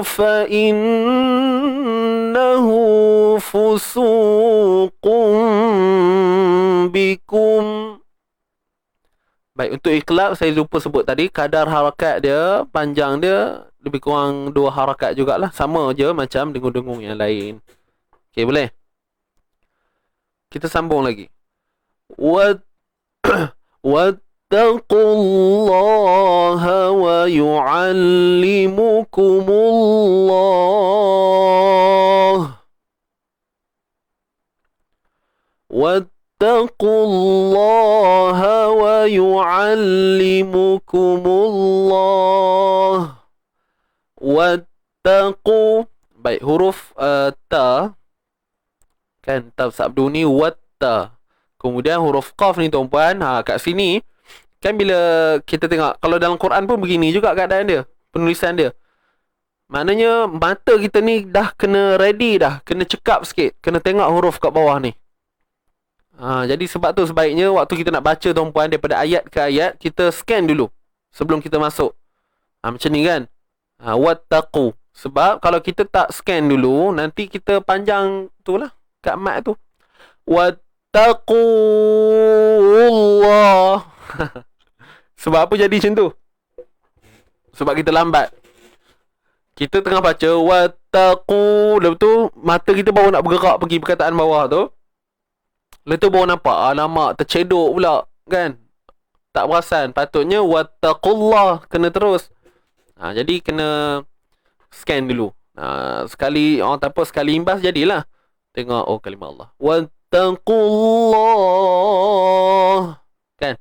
fa innahu fusuqum bikum. Baik, untuk iqlab saya lupa sebut tadi, kadar harakat dia, panjang dia lebih kurang 2 harakat jugalah. Sama je macam dengung-dengung yang lain. Okey, boleh? Kita sambung lagi. Wattaqullaha wa yu'allimukumullah. Wattaqullaha wa yu'allimukumullah. Wattaqu. Baik, huruf ta kan, ta sabdu ni watta. Kemudian huruf qaf ni tuan-puan, kat sini kan bila kita tengok kalau dalam Quran pun begini juga keadaan dia, penulisan dia. Maknanya mata kita ni dah kena ready dah, kena cekap sikit, kena tengok huruf kat bawah ni. Jadi sebab tu sebaiknya waktu kita nak baca tuan-puan, daripada ayat ke ayat kita scan dulu sebelum kita masuk. Macam ni kan. Wattaqu. Sebab kalau kita tak scan dulu, nanti kita panjang tu lah kat mat tu. Wattaqullah. Sebab apa jadi macam tu? Sebab kita lambat. Kita tengah baca wattaqu, lepas tu mata kita baru nak bergerak pergi perkataan bawah tu. Lepas tu baru nampak, alamak, tercedok pula kan. Tak perasan. Patutnya wattaqullah, kena terus. Jadi kena scan dulu. Sekali orang tak apa, sekali imbas jadilah. Tengok, oh kalimah Allah. Wattaqullah. Kan?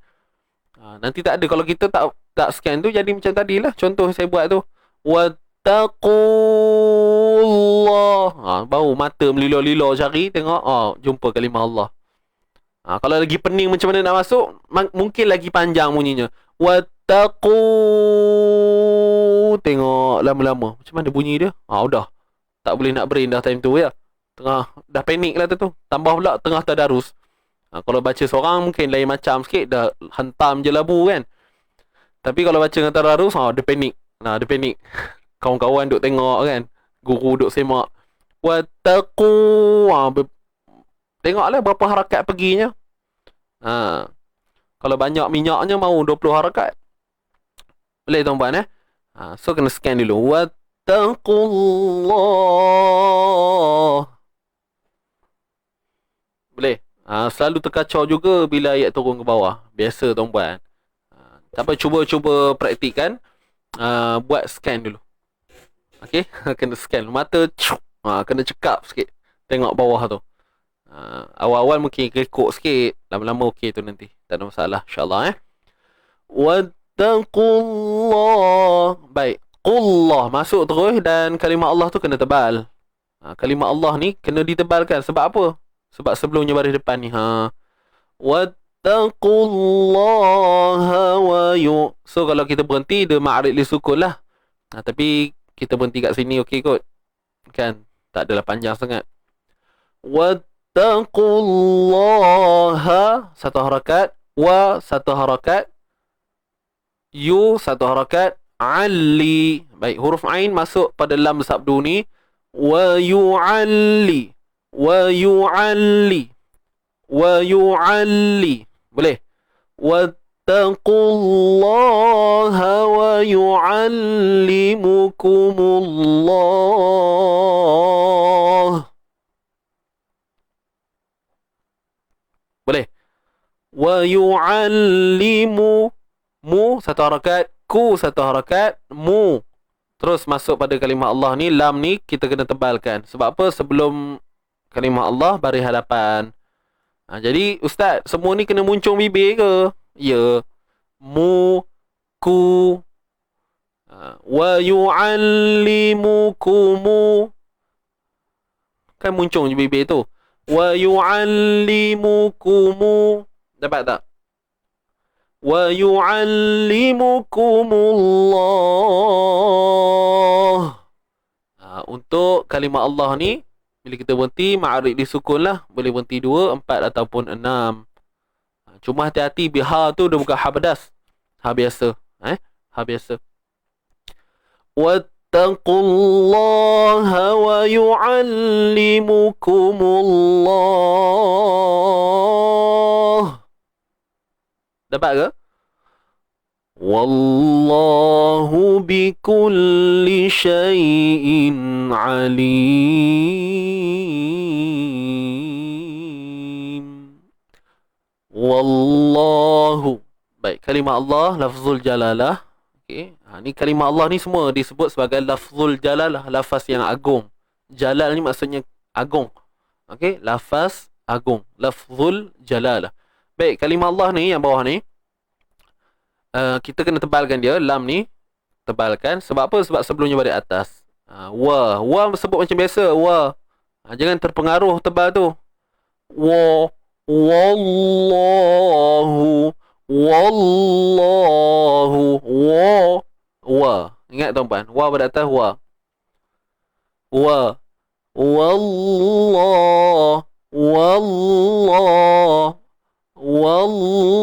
Nanti tak ada kalau kita tak scan tu, jadi macam tadilah. Contoh saya buat tu. Wattaqullah. Baru mata melilo-lilo cari, tengok, jumpa kalimah Allah. Kalau lagi pening macam mana nak masuk, mungkin lagi panjang bunyinya. Wattaqu. Tengok lama-lama macam mana bunyi dia. Udah tak boleh nak brain dah time tu ya. Dah panik lah tu. Tambah pula tengah tadarus. Kalau baca seorang mungkin lain macam sikit, dah hentam je labu kan. Tapi kalau baca dengan tadarus, dia panik. Dia panik. Kawan-kawan duk tengok kan, guru duk semak. Wattaqu. Tengoklah berapa harakat perginya. Kalau banyak minyaknya mau 20 harakat. Boleh tuan-puan so kena scan dulu. Wattaqullah. Boleh. Selalu terkacau juga bila ayat turun ke bawah. Biasa tuan-puan. Tak apa, cuba praktikkan. Buat scan dulu. Okey, kena scan mata. Kena cekap sikit. Tengok bawah tu. Awal-awal mungkin kekok sikit, lama-lama okey tu nanti. Tak ada masalah insya-Allah Wattaqullah. Baik, qullah masuk terus dan kalimah Allah tu kena tebal. Kalimah Allah ni kena ditebalkan. Sebab apa? Sebab sebelumnya baris depan ni. Wattaqullaha wa yu. So kalau kita berhenti dia ma'rid li sukun lah. Tapi kita berhenti kat sini okey kot. Kan? Tak adalah panjang sangat. Wattaqullaha, satu harakat. Wa, satu harakat. Yu, satu harakat. Ali. Baik, huruf ain masuk pada lam sabdu ni. Wa yu'alli. Wa yu'alli. Wa yu'alli. Boleh. Wattaqullaha wa yu'allimukumullah. Boleh. Wa yu'allimu. Mu satu harakat, ku satu harakat, mu. Terus masuk pada kalimah Allah ni, lam ni kita kena tebalkan. Sebab apa? Sebelum kalimah Allah baris hadapan. Jadi ustaz, semua ni kena muncung bibir ke? Ya. Mu, ku. Wa yu'allimukumu. Kan muncung je bibir tu. Wa yu'allimukumu. Dapat tak? Wa yu'allimukumullah. Untuk kalimah Allah ni, bila kita berhenti, ma'arid disukun lah. Boleh berhenti 2, 4 ataupun 6. Cuma hati-hati, biha tu dia bukan ha pedas. Ha biasa. Ha biasa. Wattaqullaha wa yu'allimukumullah. Dapat ke? Wallahu bikulli syai'in alim. Wallahu. Baik, kalimah Allah, lafzul jalalah. Okey, ni kalimah Allah ni semua disebut sebagai lafzul jalalah, lafaz yang agung. Jalal ni maksudnya agung. Okey, lafaz agung. Lafzul jalalah. Baik, kalimah Allah ni yang bawah ni, kita kena tebalkan dia. Lam ni tebalkan. Sebab apa? Sebab sebelumnya baris atas. Wa sebut macam biasa. Wa. Jangan terpengaruh tebal tu. Wa. Wallahu. Wallahu. Wa. Ingat tuan-tuan. Wa pada atas wa. Wa. Wallah. Wallah. Wallahu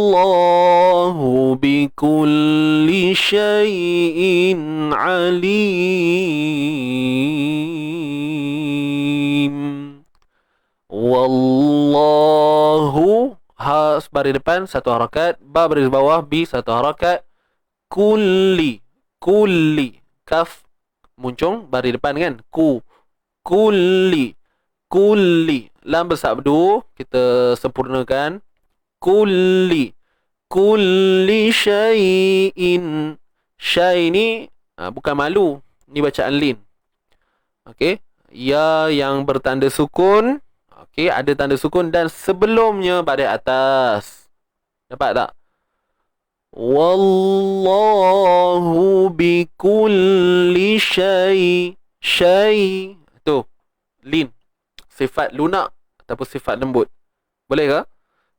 bikulli syai'in alim. Wallahu, ha baris depan satu harakat, ba baris bawah, bi satu harakat, kulli, kulli, kaf muncung baris depan kan, kulli, kulli, lam bersabdu kita sempurnakan, kulli, kulli syai'in. Syai' ni bukan malu, ni bacaan lin. Okey, ya yang bertanda sukun. Okey, ada tanda sukun dan sebelumnya baris atas. Dapat tak? Wallahu bikulli syai'. Syai' tu lin, sifat lunak ataupun sifat lembut. Boleh ke?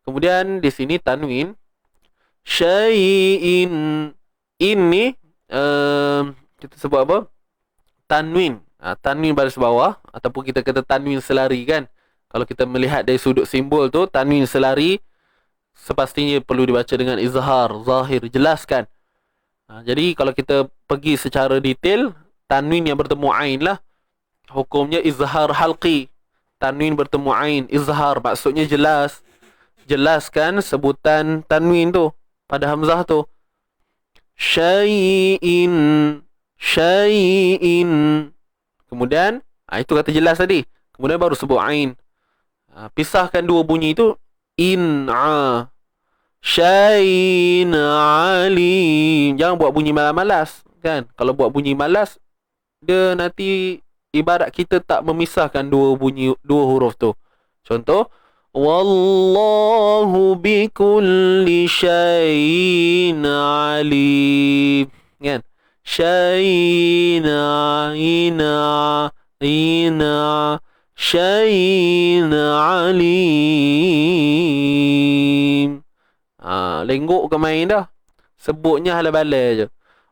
Kemudian di sini tanwin syai'in. In ni kita sebut apa? Tanwin. Tanwin baris bawah ataupun kita kata tanwin selari kan. Kalau kita melihat dari sudut simbol tu, tanwin selari sepastinya perlu dibaca dengan izhar, zahir, jelaskan. Jadi kalau kita pergi secara detail, tanwin yang bertemu ain lah hukumnya izhar halqi. Tanwin bertemu ain, izhar maksudnya jelas. Jelaskan sebutan tanwin tu pada hamzah tu. Syai'in, syai'in. Kemudian itu kata jelas tadi. Kemudian baru sebut ain. Pisahkan dua bunyi itu. In'a, syai'in alim. Jangan buat bunyi malas-malas kan. Kalau buat bunyi malas, dia nanti ibarat kita tak memisahkan dua bunyi, dua huruf tu. Contoh, wallahu bikulli syai'in alim. Kan? Syai'in ina syai'in alim. Lenggok ke main dah. Sebutnya hala-bala je.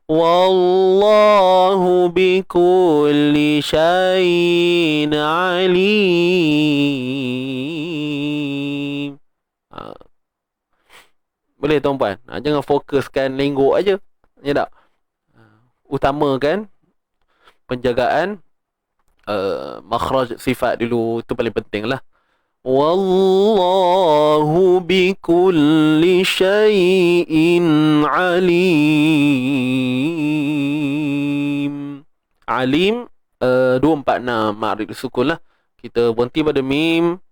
Wallahu bikulli syai'in alim. Boleh tuan-puan? Jangan fokuskan lenggok aja. Ya tak? Utamakan penjagaan makhraj sifat dulu. Itu paling penting lah. Wallahu bikulli syai'in alim. Alim 246 ma'rif sukun lah. Kita berhenti pada mim.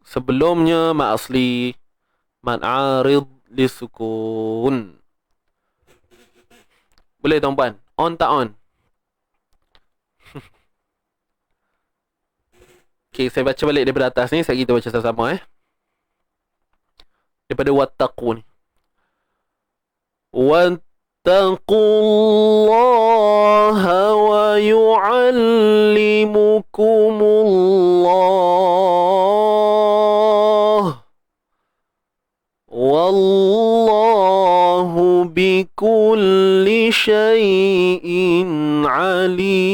Sebelumnya mak asli, mad arid lisukun. Boleh tuan-puan? On tak on? Okay, saya baca balik daripada atas ni. Sekejap kita baca sama-sama daripada wattaqu ni. Wattaqullaha wa yu'allimukumullah. Wallahu bikulli syai'in alim.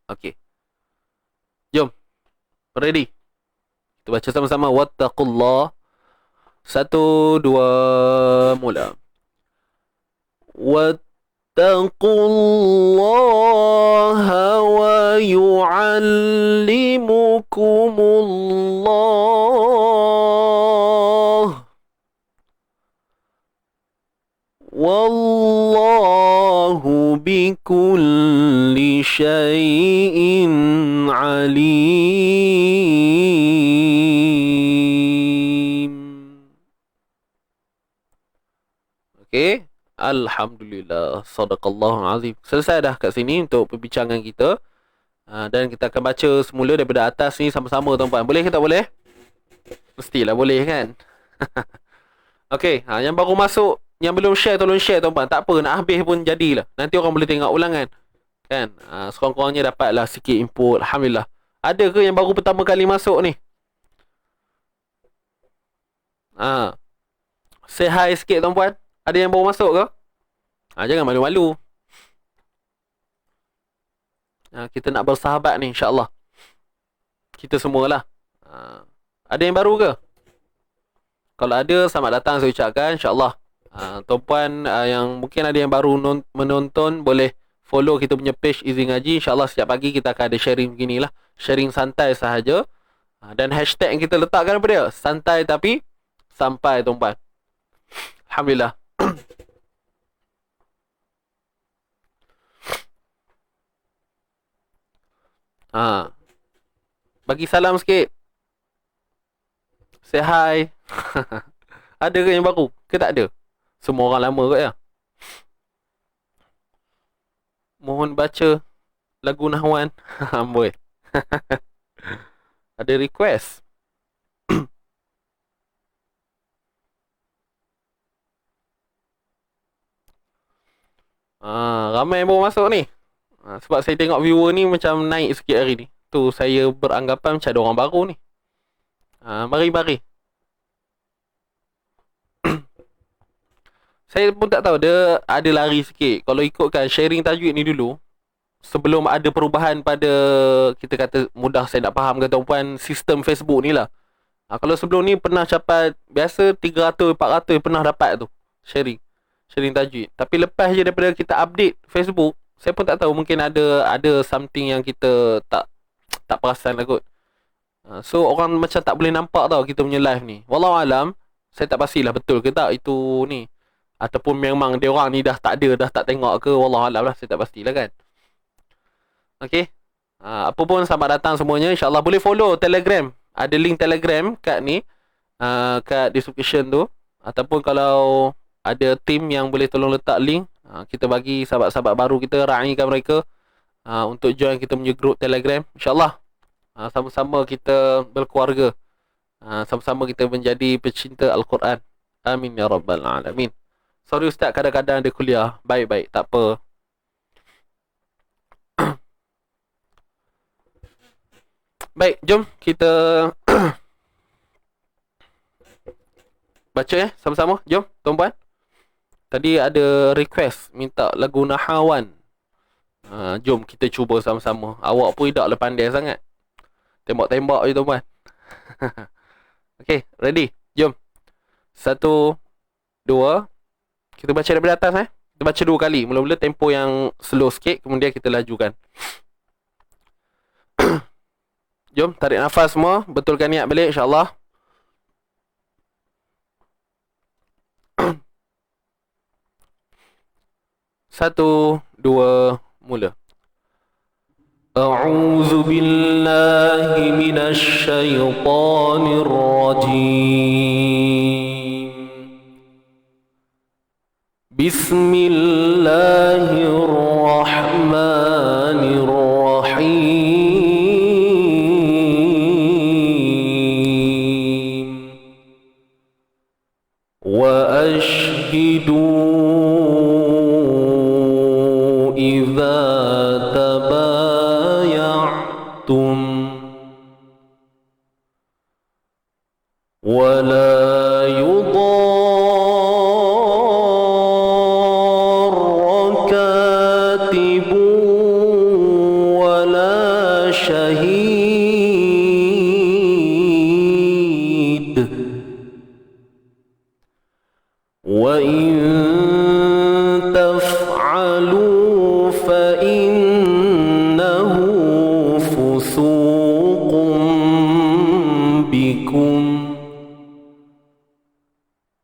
Okey. Jom. Ready? Kita baca sama-sama. Wattaqullah. 1, 2, mula. Wattaqullaha wa yu'allimukumullah. Wallahu bikulli syai'in alim. Okey. Alhamdulillah. Sadaqallahul azim. Selesai dah kat sini untuk perbincangan kita. Dan kita akan baca semula daripada atas ni sama-sama tuan-puan. Boleh ke tak boleh? Mestilah boleh kan? Okey, yang baru masuk, yang belum share tolong share tuan-puan. Tak apa, nak habis pun jadilah. Nanti orang boleh tengok ulangan. Kan? Sekurang-kurangnya dapatlah sikit input. Alhamdulillah. Ada ke yang baru pertama kali masuk ni? Say hi sikit tuan-puan. Ada yang baru masuk ke? Jangan malu-malu. Kita nak bersahabat ni insya-Allah. Kita semualah. Ada yang baru ke? Kalau ada, selamat datang saya ucapkan insya-Allah. Tuan-puan yang mungkin ada yang baru menonton, boleh follow kita punya page Easy Ngaji. InsyaAllah setiap pagi kita akan ada sharing beginilah. Sharing santai sahaja. Dan hashtag yang kita letakkan apa dia? Santai tapi sampai tuan-puan. Alhamdulillah. Bagi salam sikit. Say hi. Ada ke yang baru? Ke tak ada? Semua orang lama kot ya. Mohon baca lagu Nahwan. Amboi. Ada request. Ramai yang baru masuk ni. Sebab saya tengok viewer ni macam naik sikit hari ni. Tu saya beranggapan macam ada orang baru ni. Mari. Saya pun tak tahu, dia ada lari sikit. Kalau ikutkan sharing tajwid ni dulu, sebelum ada perubahan pada, kita kata mudah saya nak faham ke tuan-puan, sistem Facebook ni lah. Kalau sebelum ni pernah capai biasa 300, 400 pernah dapat tu sharing tajwid. Tapi lepas je daripada kita update Facebook, saya pun tak tahu, mungkin ada something yang kita tak perasan lah kot. So orang macam tak boleh nampak tau kita punya live ni. Wallahualam, saya tak pastilah betul ke tak itu ni, ataupun memang dia orang ni dah tak ada, dah tak tengok ke, wallahualam lah, saya tak pastilah kan. Okey. Apa pun selamat datang semuanya. InsyaAllah boleh follow Telegram. Ada link Telegram kat ni, kat description tu. Ataupun kalau ada team yang boleh tolong letak link, kita bagi sahabat-sahabat baru kita, raikan mereka untuk join kita punya group Telegram. InsyaAllah sama-sama kita berkeluarga, sama-sama kita menjadi pecinta Al-Quran. Amin ya Rabbal Alamin. Sorry Ustaz, kadang-kadang ada kuliah. Baik, tak apa. Baik, jom kita baca sama-sama. Jom tuan-puan. Tadi ada request minta lagu Nahwan. Jom kita cuba sama-sama. Awak pun tidaklah pandai sangat. Tembak-tembak je tuan-puan. Okay, ready? Jom. 1, 2. Kita baca daripada atas Kita baca 2 kali. Mula-mula tempo yang slow sikit, kemudian kita lajukan. Jom, tarik nafas semua. Betulkan niat balik insyaAllah. Satu, dua, mula. A'udzu billahi minasy syaithanir rajim. Bismillahirrahmanirrahim. Wa ashhidu idza tabaya'tum wa la yudarra katibun wa la shahid wa in taf'alu fa innahu fusuqun bikum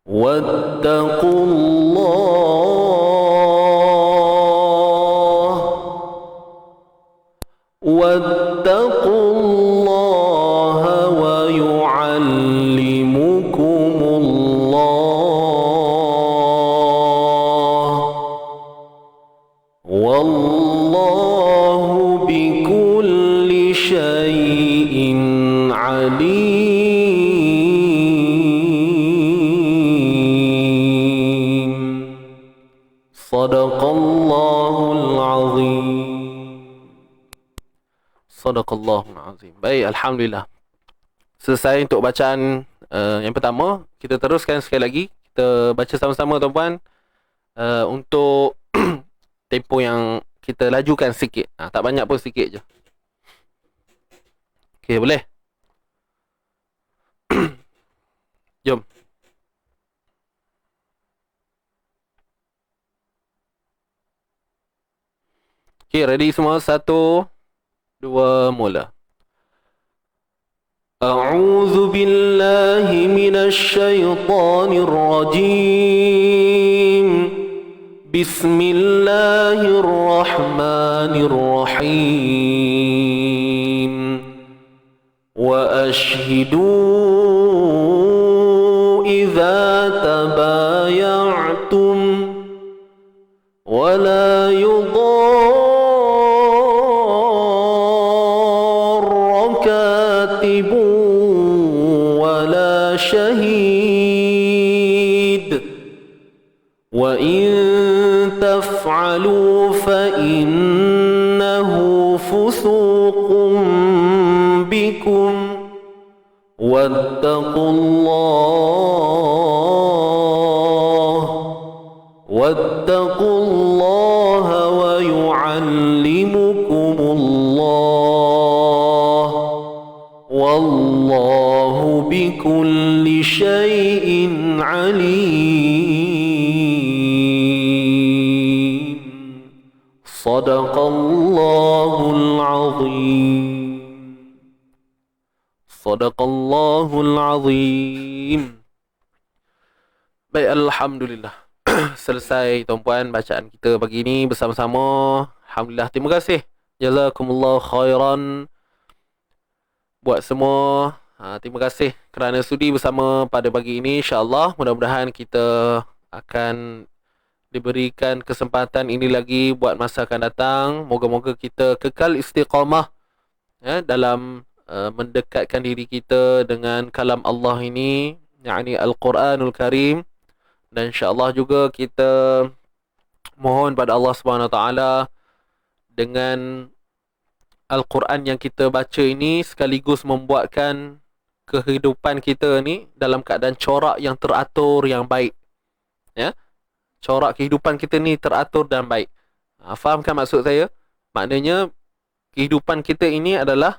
wattaqullaha wa yu'allimukumullah. شيء عليم. صدق الله العظيم. صدق الله العظيم. Baik, alhamdulillah. Selesai untuk bacaan yang pertama. Kita teruskan sekali lagi. Kita baca sama-sama tuan-puan. Untuk tempo yang kita lajukan sikit. Tak banyak pun, sikit je. Okey, boleh? Jom. Okey, ready semua? 1, 2, mula. أعوذ بالله من الشيطان الرجيم. بسم الله الرحمن الرحيم. وأشهدوا إذا تبايعتم ولا يضار كاتب ولا شهيد وإن تفعلوا فإنه فسوق بكم واتقوا الله ويعلمكم الله والله بكل شيء عليم. صدق الله العظيم. صدق الله العظيم. Baik, alhamdulillah. Selesai tuan-puan bacaan kita pagi ini bersama-sama. Alhamdulillah, terima kasih. Jazakumullah khairan buat semua. Terima kasih kerana sudi bersama pada pagi ini. InsyaAllah mudah-mudahan kita akan diberikan kesempatan ini lagi buat masa akan datang. Moga-moga kita kekal istiqamah dalam mendekatkan diri kita dengan kalam Allah ini, yakni Al-Quranul Karim. Dan insya-Allah juga kita mohon pada Allah Subhanahu Wa Taala dengan Al-Quran yang kita baca ini sekaligus membuatkan kehidupan kita ni dalam keadaan corak yang teratur, yang baik. Ya, corak kehidupan kita ni teratur dan baik. Fahamkan maksud saya? Maknanya kehidupan kita ini adalah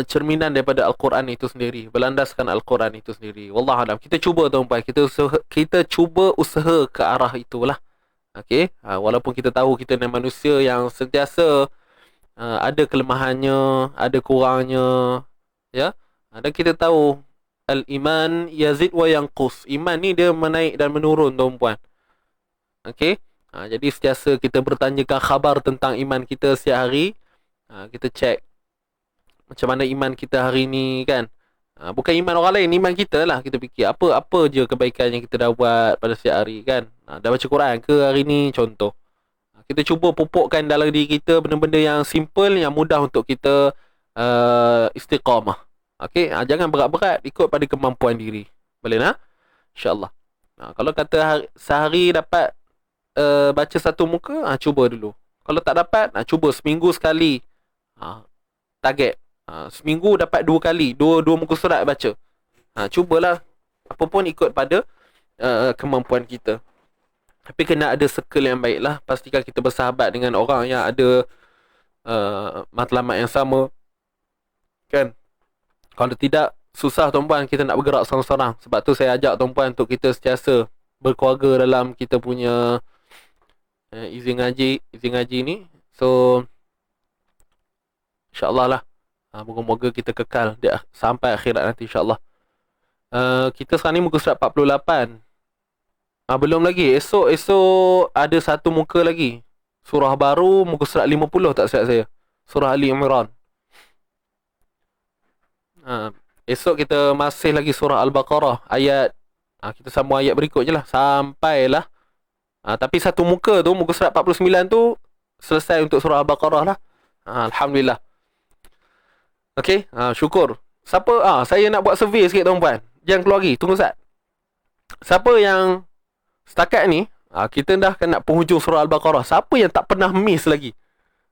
cerminan daripada Al-Quran itu sendiri, berlandaskan Al-Quran itu sendiri. Wallahualam. Kita cuba tuan-puan, kita cuba usaha ke arah itulah. Okey, walaupun kita tahu kita ni manusia yang sentiasa ada kelemahannya, ada kurangnya, ya. Dan kita tahu al-iman yazid wa yanqus. Iman ni dia menaik dan menurun tuan-puan. Okey. Jadi sentiasa kita bertanyakan khabar tentang iman kita setiap hari. Kita cek macam mana iman kita hari ni kan. Bukan iman orang lain, iman kita lah. Kita fikir apa je kebaikan yang kita dah buat pada setiap hari kan. Dah baca Quran ke hari ni contoh. Kita cuba pupukkan dalam diri kita benda-benda yang simple, yang mudah untuk kita istiqamah. Okey, jangan berat-berat, ikut pada kemampuan diri. Boleh nak? InsyaAllah. Kalau kata sehari dapat baca satu muka, cuba dulu. Kalau tak dapat, cuba seminggu sekali. Target. Seminggu dapat 2 kali, dua muka surat baca. Cubalah. Apa pun ikut pada kemampuan kita. Tapi kena ada circle yang baik lah. Pastikan kita bersahabat dengan orang yang ada matlamat yang sama. Kan? Kalau tidak, susah tuan-puan kita nak bergerak seorang-seorang. Sebab tu saya ajak tuan-puan untuk kita sentiasa berkeluarga dalam kita punya izin ngaji ni. So InsyaAllah lah. Moga-moga kita kekal sampai akhirat nanti insyaAllah. Kita sekarang ni muka surat 48. Belum lagi. Esok ada satu muka lagi. Surah baru muka surat 50 tak silap saya. Surah Ali Imran. Esok kita masih lagi surah Al-Baqarah. Ayat kita sambung ayat berikut je lah. Sampailah. Tapi satu muka tu, muka surat 49 tu selesai untuk surah Al-Baqarah lah. Alhamdulillah. Okey, syukur. Siapa saya nak buat survey sikit tuan-puan. Jangan keluar lagi, tunggu sat. Siapa yang setakat ni kita dah kena penghujung surah Al-Baqarah. Siapa yang tak pernah miss lagi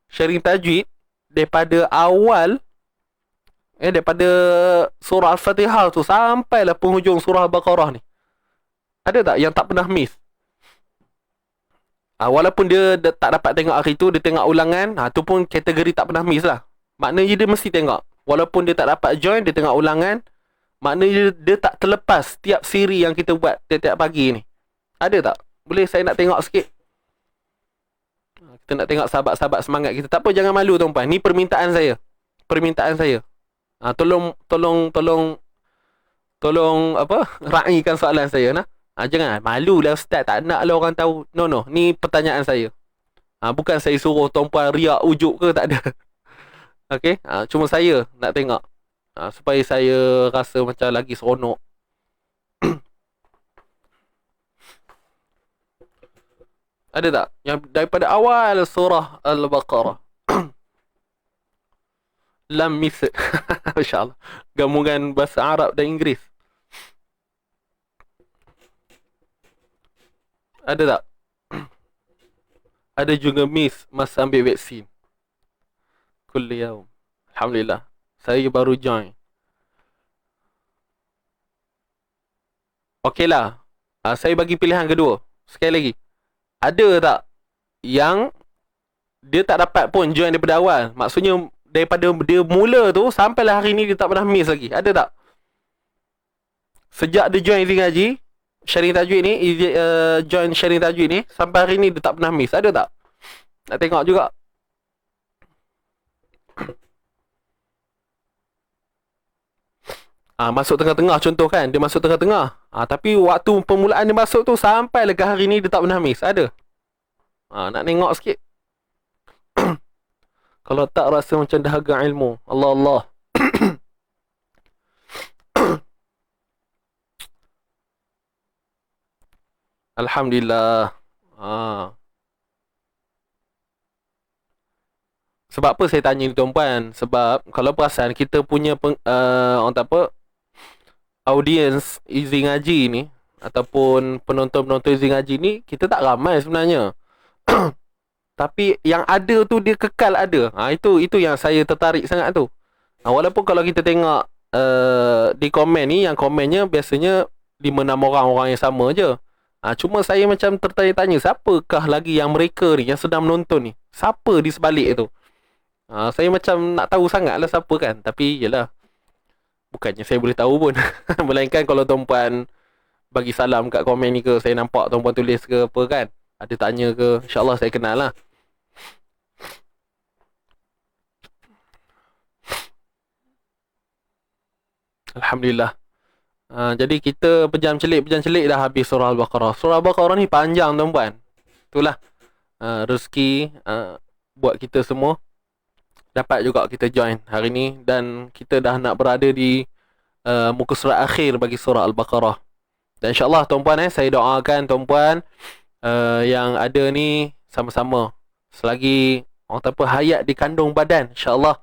sharing tajwid daripada awal daripada surah Al-Fatihah tu sampailah penghujung surah Al-Baqarah ni? Ada tak yang tak pernah miss? Walaupun dia tak dapat tengok hari tu, dia tengok ulangan, tu pun kategori tak pernah miss lah. Maknanya dia mesti tengok. Walaupun dia tak dapat join, dia tengok ulangan, maknanya dia tak terlepas tiap siri yang kita buat tiap-tiap pagi ni. Ada tak? Boleh saya nak tengok sikit? Kita nak tengok sahabat-sahabat semangat kita. Tak apa, jangan malu tuan-puan. Ni permintaan saya. Permintaan saya. Tolong raikan soalan saya nah. Jangan malulah ustaz, tak nak lah orang tahu. No, ni pertanyaan saya. Bukan saya suruh tuan-puan riak ujuk ke, tak ada. Okey, cuma saya nak tengok supaya saya rasa macam lagi seronok. Ada tak yang daripada awal surah Al-Baqarah? Lam miss. Masya-Allah. Gabungan bahasa Arab dan Inggeris. Ada tak? Ada juga miss masa ambil vaksin. Kulli yaum. Alhamdulillah. Saya baru join. Okeylah. Saya bagi pilihan kedua. Sekali lagi. Ada tak yang dia tak dapat pun join daripada awal? Maksudnya daripada dia mula tu sampailah hari ni dia tak pernah miss lagi. Ada tak? Sejak dia join Izin Ngaji sharing tajwid ni, join sharing tajwid ni, sampai hari ni dia tak pernah miss. Ada tak? Nak tengok juga. Masuk tengah-tengah contoh kan. Dia masuk tengah-tengah. Tapi waktu permulaan dia masuk tu sampai ke hari ni dia tak pernah miss. Ada? Nak tengok sikit. Kalau tak rasa macam dahaga ilmu. Allah. Alhamdulillah. Sebab apa saya tanya ni tuan-puan? Sebab kalau perasan kita punya orang tak apa, audience Izin Ngaji ni ataupun penonton-penonton Izin Ngaji ni, kita tak ramai sebenarnya. Tapi yang ada tu dia kekal ada. Itu yang saya tertarik sangat tu. Walaupun kalau kita tengok di komen ni, yang komennya biasanya 5-6 orang yang sama je. Cuma saya macam tertanya-tanya, siapakah lagi yang mereka ni yang sedang menonton ni? Siapa di sebalik tu? Saya macam nak tahu sangat lah siapa kan. Tapi yelah, bukannya saya boleh tahu pun. Melainkan kalau tuan-puan bagi salam kat komen ni ke, saya nampak tuan-puan tulis ke apa kan, ada tanya ke, insyaAllah saya kenal lah. Alhamdulillah. Jadi kita pejam celik dah habis surah Al-Baqarah. Surah Al-Baqarah ni panjang tuan-puan. Itulah rezeki buat kita semua. Dapat juga kita join hari ni. Dan kita dah nak berada di muka surat akhir bagi surah Al-Baqarah. Dan insyaAllah tuan-puan, saya doakan tuan-puan yang ada ni sama-sama, selagi orang tak apa hayat di kandung badan, insyaAllah,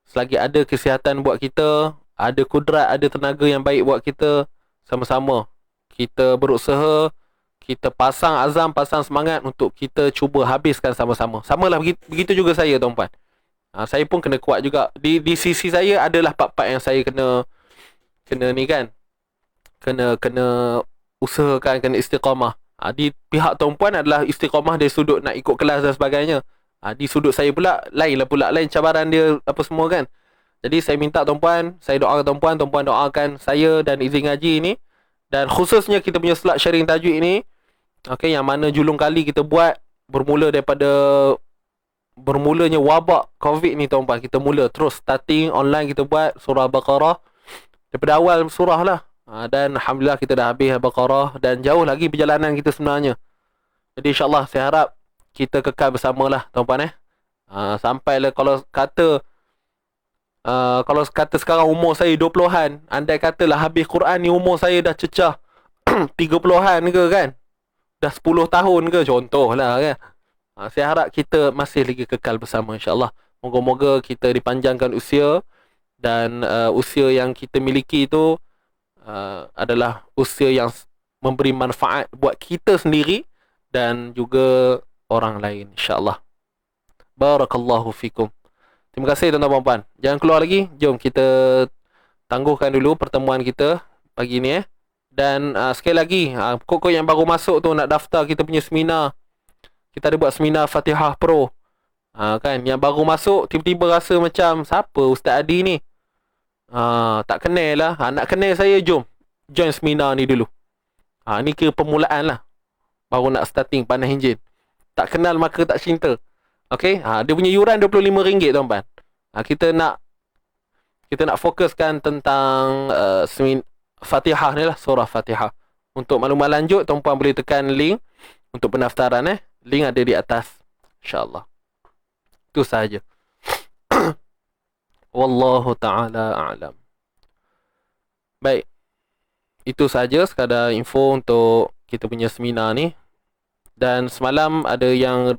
selagi ada kesihatan buat kita, ada kudrat, ada tenaga yang baik buat kita, sama-sama kita berusaha, kita pasang azam, pasang semangat untuk kita cuba habiskan sama-sama. Samalah begitu juga saya tuan-puan. Saya pun kena kuat juga. Di sisi saya adalah part-part yang saya kena ni kan, kena usahakan, kena istiqamah. Di pihak tuan-puan adalah istiqamah dari sudut nak ikut kelas dan sebagainya. Di sudut saya pula lain cabaran dia apa semua kan. Jadi saya minta tuan-puan, saya doakan tuan-puan doakan saya dan Izin Ngaji ni, dan khususnya kita punya slot sharing tajwid ni, okey, yang mana julung kali kita buat bermula daripada bermulanya wabak COVID ni tuan-puan. Kita mula terus starting online, kita buat surah Al-Baqarah daripada awal surah lah. Dan alhamdulillah kita dah habis Al-Baqarah, dan jauh lagi perjalanan kita sebenarnya. Jadi insyaAllah saya harap kita kekal bersamalah tuan-puan sampailah kalau kata sekarang umur saya 20-an, andai katalah habis Quran ni umur saya dah cecah 30-an ke kan, dah 10 tahun ke contohlah kan. Saya harap kita masih lagi kekal bersama insyaAllah. Moga-moga kita dipanjangkan usia Dan usia yang kita miliki itu adalah usia yang memberi manfaat buat kita sendiri dan juga orang lain, insya-Allah. Barakallahu fikum. Terima kasih tuan-tuan dan puan. Jangan keluar lagi. Jom kita tangguhkan dulu pertemuan kita pagi ni. Dan sekali lagi, kok yang baru masuk tu nak daftar kita punya seminar. Kita ada buat seminar Fatihah Pro. Kan, yang baru masuk tiba-tiba rasa macam siapa Ustaz Adi ni? Tak kenal lah. Nak kenal saya, jom join seminar ni dulu. Ni kira permulaan lah. Baru nak starting panah enjin. Tak kenal maka tak cinta. Okay, dia punya yuran RM25 tuan-tuan. Kita nak fokuskan tentang Fatihah ni lah, surah Fatihah. Untuk maklumat lanjut, tuan-puan boleh tekan link untuk pendaftaran. Link ada di atas, insya-Allah. Itu sahaja. Wallahu ta'ala a'lam. Baik, itu sahaja sekadar info untuk kita punya seminar ni. Dan semalam ada yang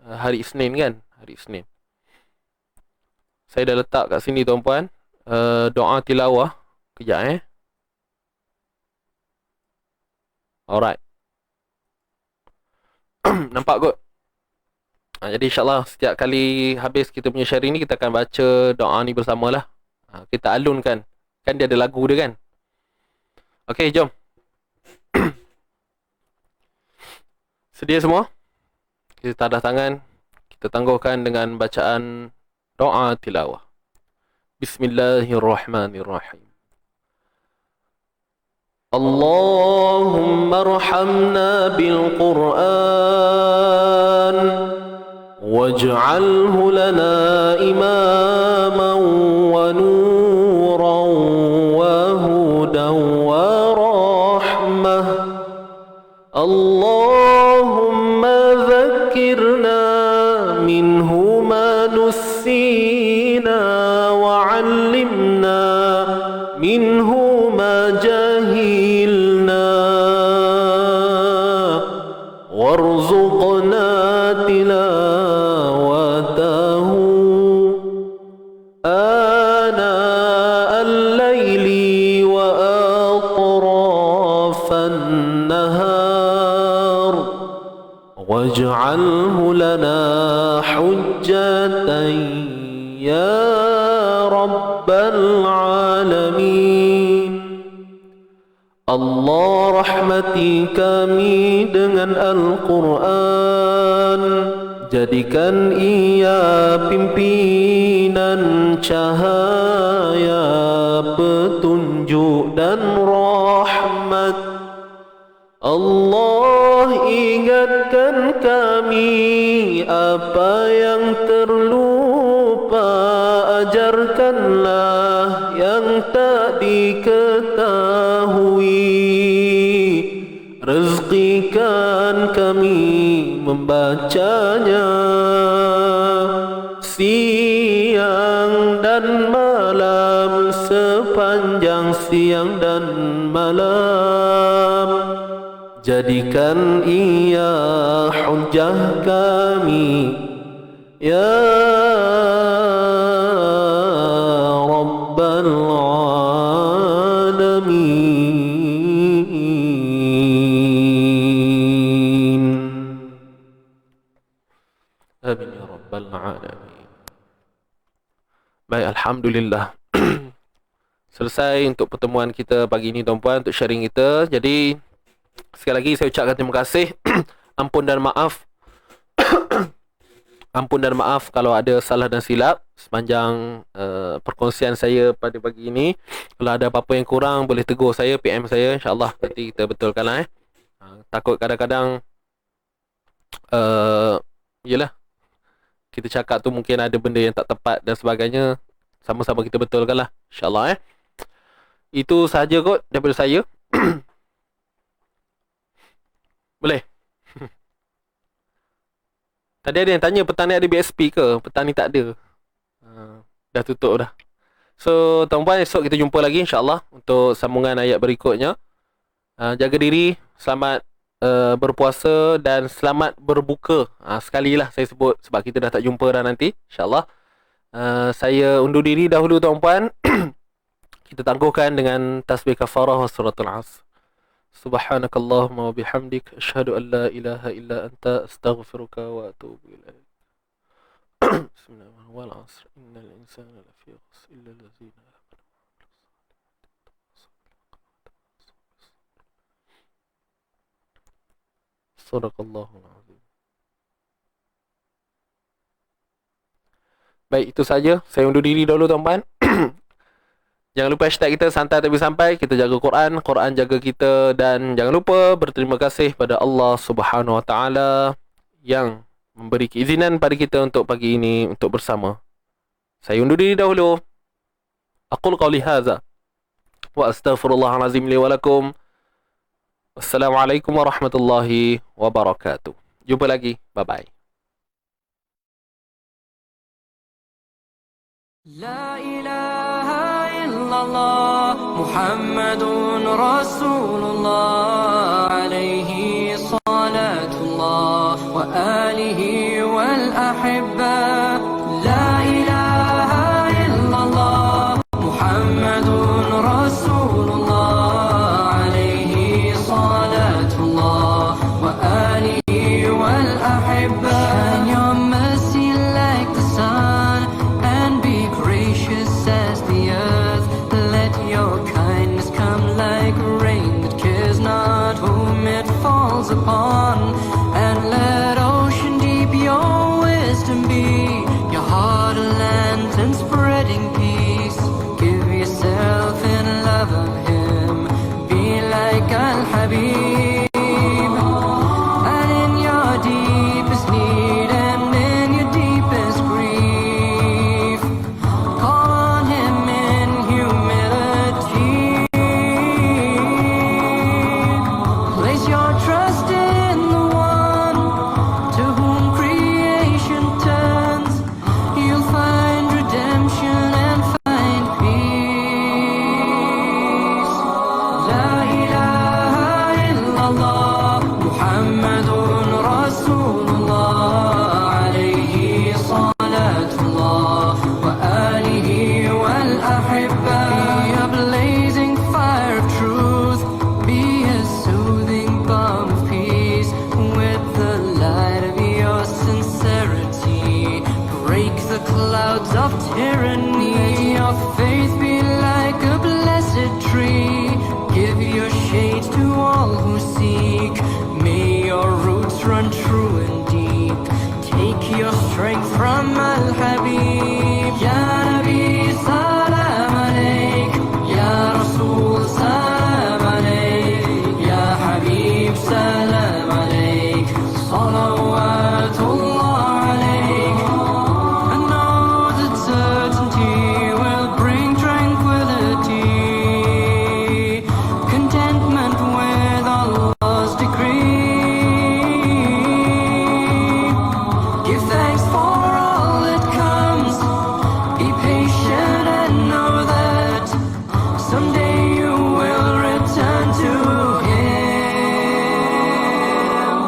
hari Isnin kan, hari Isnin saya dah letak kat sini tuan-puan, doa tilawah. Kejap alright. Nampak kot. Jadi insyaAllah setiap kali habis kita punya sharing ni, kita akan baca doa ni bersamalah. Kita alunkan. Kan dia ada lagu dia kan. Okay, jom. Sedia semua? Kita tadah tangan. Kita tangguhkan dengan bacaan doa tilawah. Bismillahirrahmanirrahim. Allahumma arhamna bil Qur'an waj'alhu lana imaman wa nuran wa hudan wa rahmah. Allahumma dhakkirna minhu ma nussina wa 'allimna minhu ma jahilna warzuqna tilawatahu ana al-laili wa atrafan nahar waj'alhu lana hujjatan ya rabbal alamin. Allah rahmati kami dengan Al-Quran, jadikan ia pimpinan cahaya, petunjuk dan rahmat. Allah ingatkan kami apa yang terlupa, ajarkanlah yang tak diketahui, rezekikan kami membacanya siang dan malam, sepanjang siang dan malam. Jadikan ia hujjah kami ya Rabbal Alamin. Amin ya Rabbal Alamin. Baik, alhamdulillah. Selesai untuk pertemuan kita pagi ini tuan-puan, untuk sharing kita. Jadi sekali lagi saya ucapkan terima kasih. Ampun dan maaf. Ampun dan maaf kalau ada salah dan silap sepanjang perkongsian saya pada pagi ini. Kalau ada apa-apa yang kurang, boleh tegur saya, PM saya, insya-Allah nanti kita betulkan lah. Takut kadang-kadang yelah, kita cakap tu mungkin ada benda yang tak tepat dan sebagainya. Sama-sama kita betulkan lah, insya-Allah. Itu sahaja kot daripada saya. Boleh? Tadi ada yang tanya petang ni ada BSP ke? Petang ni tak ada. Dah tutup dah. So, tuan-puan, esok kita jumpa lagi insya-Allah untuk sambungan ayat berikutnya. Jaga diri, selamat berpuasa dan selamat berbuka. Sekali lah saya sebut sebab kita dah tak jumpa dah nanti, insya-Allah. Saya undur diri dahulu tuan-puan. Kita tangguhkan dengan tasbih kafarah wa suratul Asr. Subhanakallahumma wa bihamdik asyhadu an la ilaha illa anta astaghfiruka wa atubu ilaik. Bismillahirrahmanirrahim. Wal 'asr innal insana lafi khusr illa allazina amanu. Sadaqallahul azim. Baik, itu saja. Saya undur diri dahulu tuan-tuan. Jangan lupa hashtag kita santai tapi sampai. Kita jaga Quran, Quran jaga kita. Dan jangan lupa berterima kasih pada Allah Subhanahu Wa Taala yang memberi keizinan pada kita untuk pagi ini untuk bersama. Saya undur diri dahulu. Aqul qawli hadza wa astaghfirullahal azim li wa lakum. Wassalamualaikum warahmatullahi wabarakatuh. Jumpa lagi. Bye bye. لا إله إلا الله محمد رسول الله عليه صلاة الله وآله والأحبة لا إله إلا الله محمد رسول الله عليه صلاة الله وآله والأحبة Shine your mercy like the sun and be gracious as the earth. Let your kindness come like rain that cares not whom it falls upon. And let ocean deep your wisdom be, your heart a lantern spreading peace. Give yourself in love of him, be like Al-Habib. And in your deepest need and in your deepest grief, call on him in humility. Place your trust in the one to whom creation turns. You'll find redemption and find peace. La ilaha illallah Muhammadun Rasulullah alayhi salatullah wa alihi wal ahibba. Be a blazing fire of truth, be a soothing balm of peace. With the light of your sincerity, break the clouds of tyranny. Let your faith be like a blessed tree, give your shade to all who seek. May your roots run true and deep, take your strength from Al-Habib. Ya Nabi salam alaik, Ya Rasul salam alaik, Ya Habib salam alaik, salawatullah alaik. I know that certainty will bring tranquility, contentment with Allah's decree. Give thanks for all that comes, be patient and know that someday you will return to him.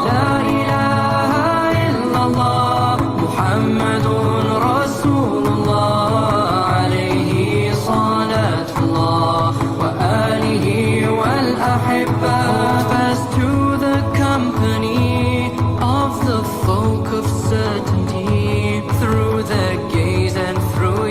La ilaha illallah Muhammadun Rasulullah alayhi salatullah wa alihi wal ahibba. Hold fast to the company of the folk of certainty, through their gaze and through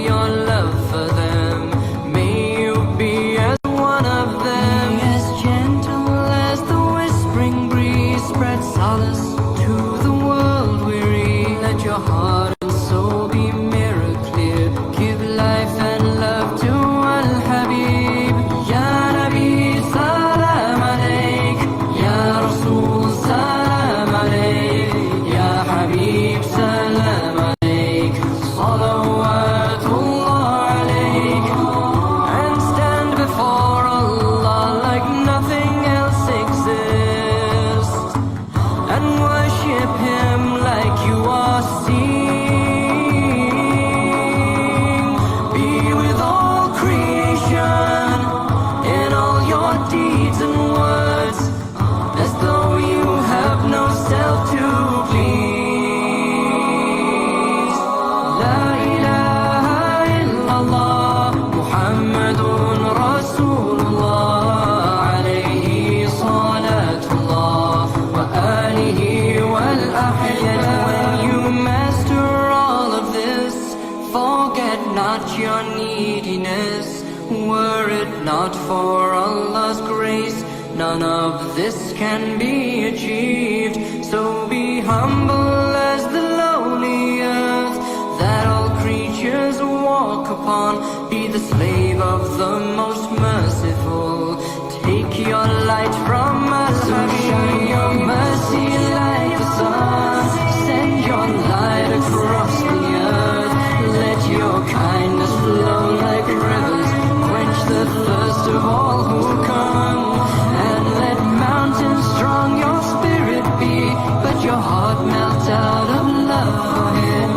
Forget not your neediness. Were it not for Allah's grace, none of this can be achieved. So be humble as the lowly earth that all creatures walk upon. Be the slave of the most merciful. Take your light from us, so shine your mercy like the sun. Send your light across the earth. Let your kindness flow like rivers. Quench the thirst of all who come. And let mountains strong your spirit be, but your heart melt out of love for Him.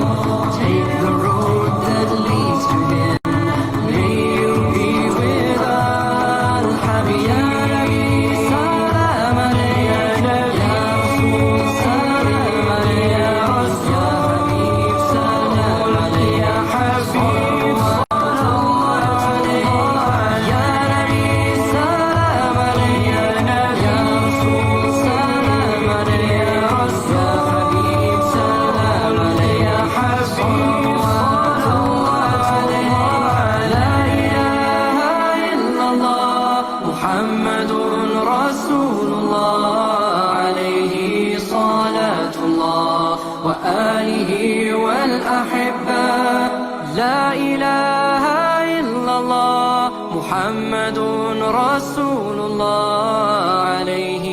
Take the road that leads to Him. May you be with Al-Habib. Salam alayka, ya Rasul. Salam alayka, ya Habib. Salam alayka, ya Habib. محمد رسول الله عليه صلاة الله وآله والأحبة لا إله إلا الله محمد رسول الله عليه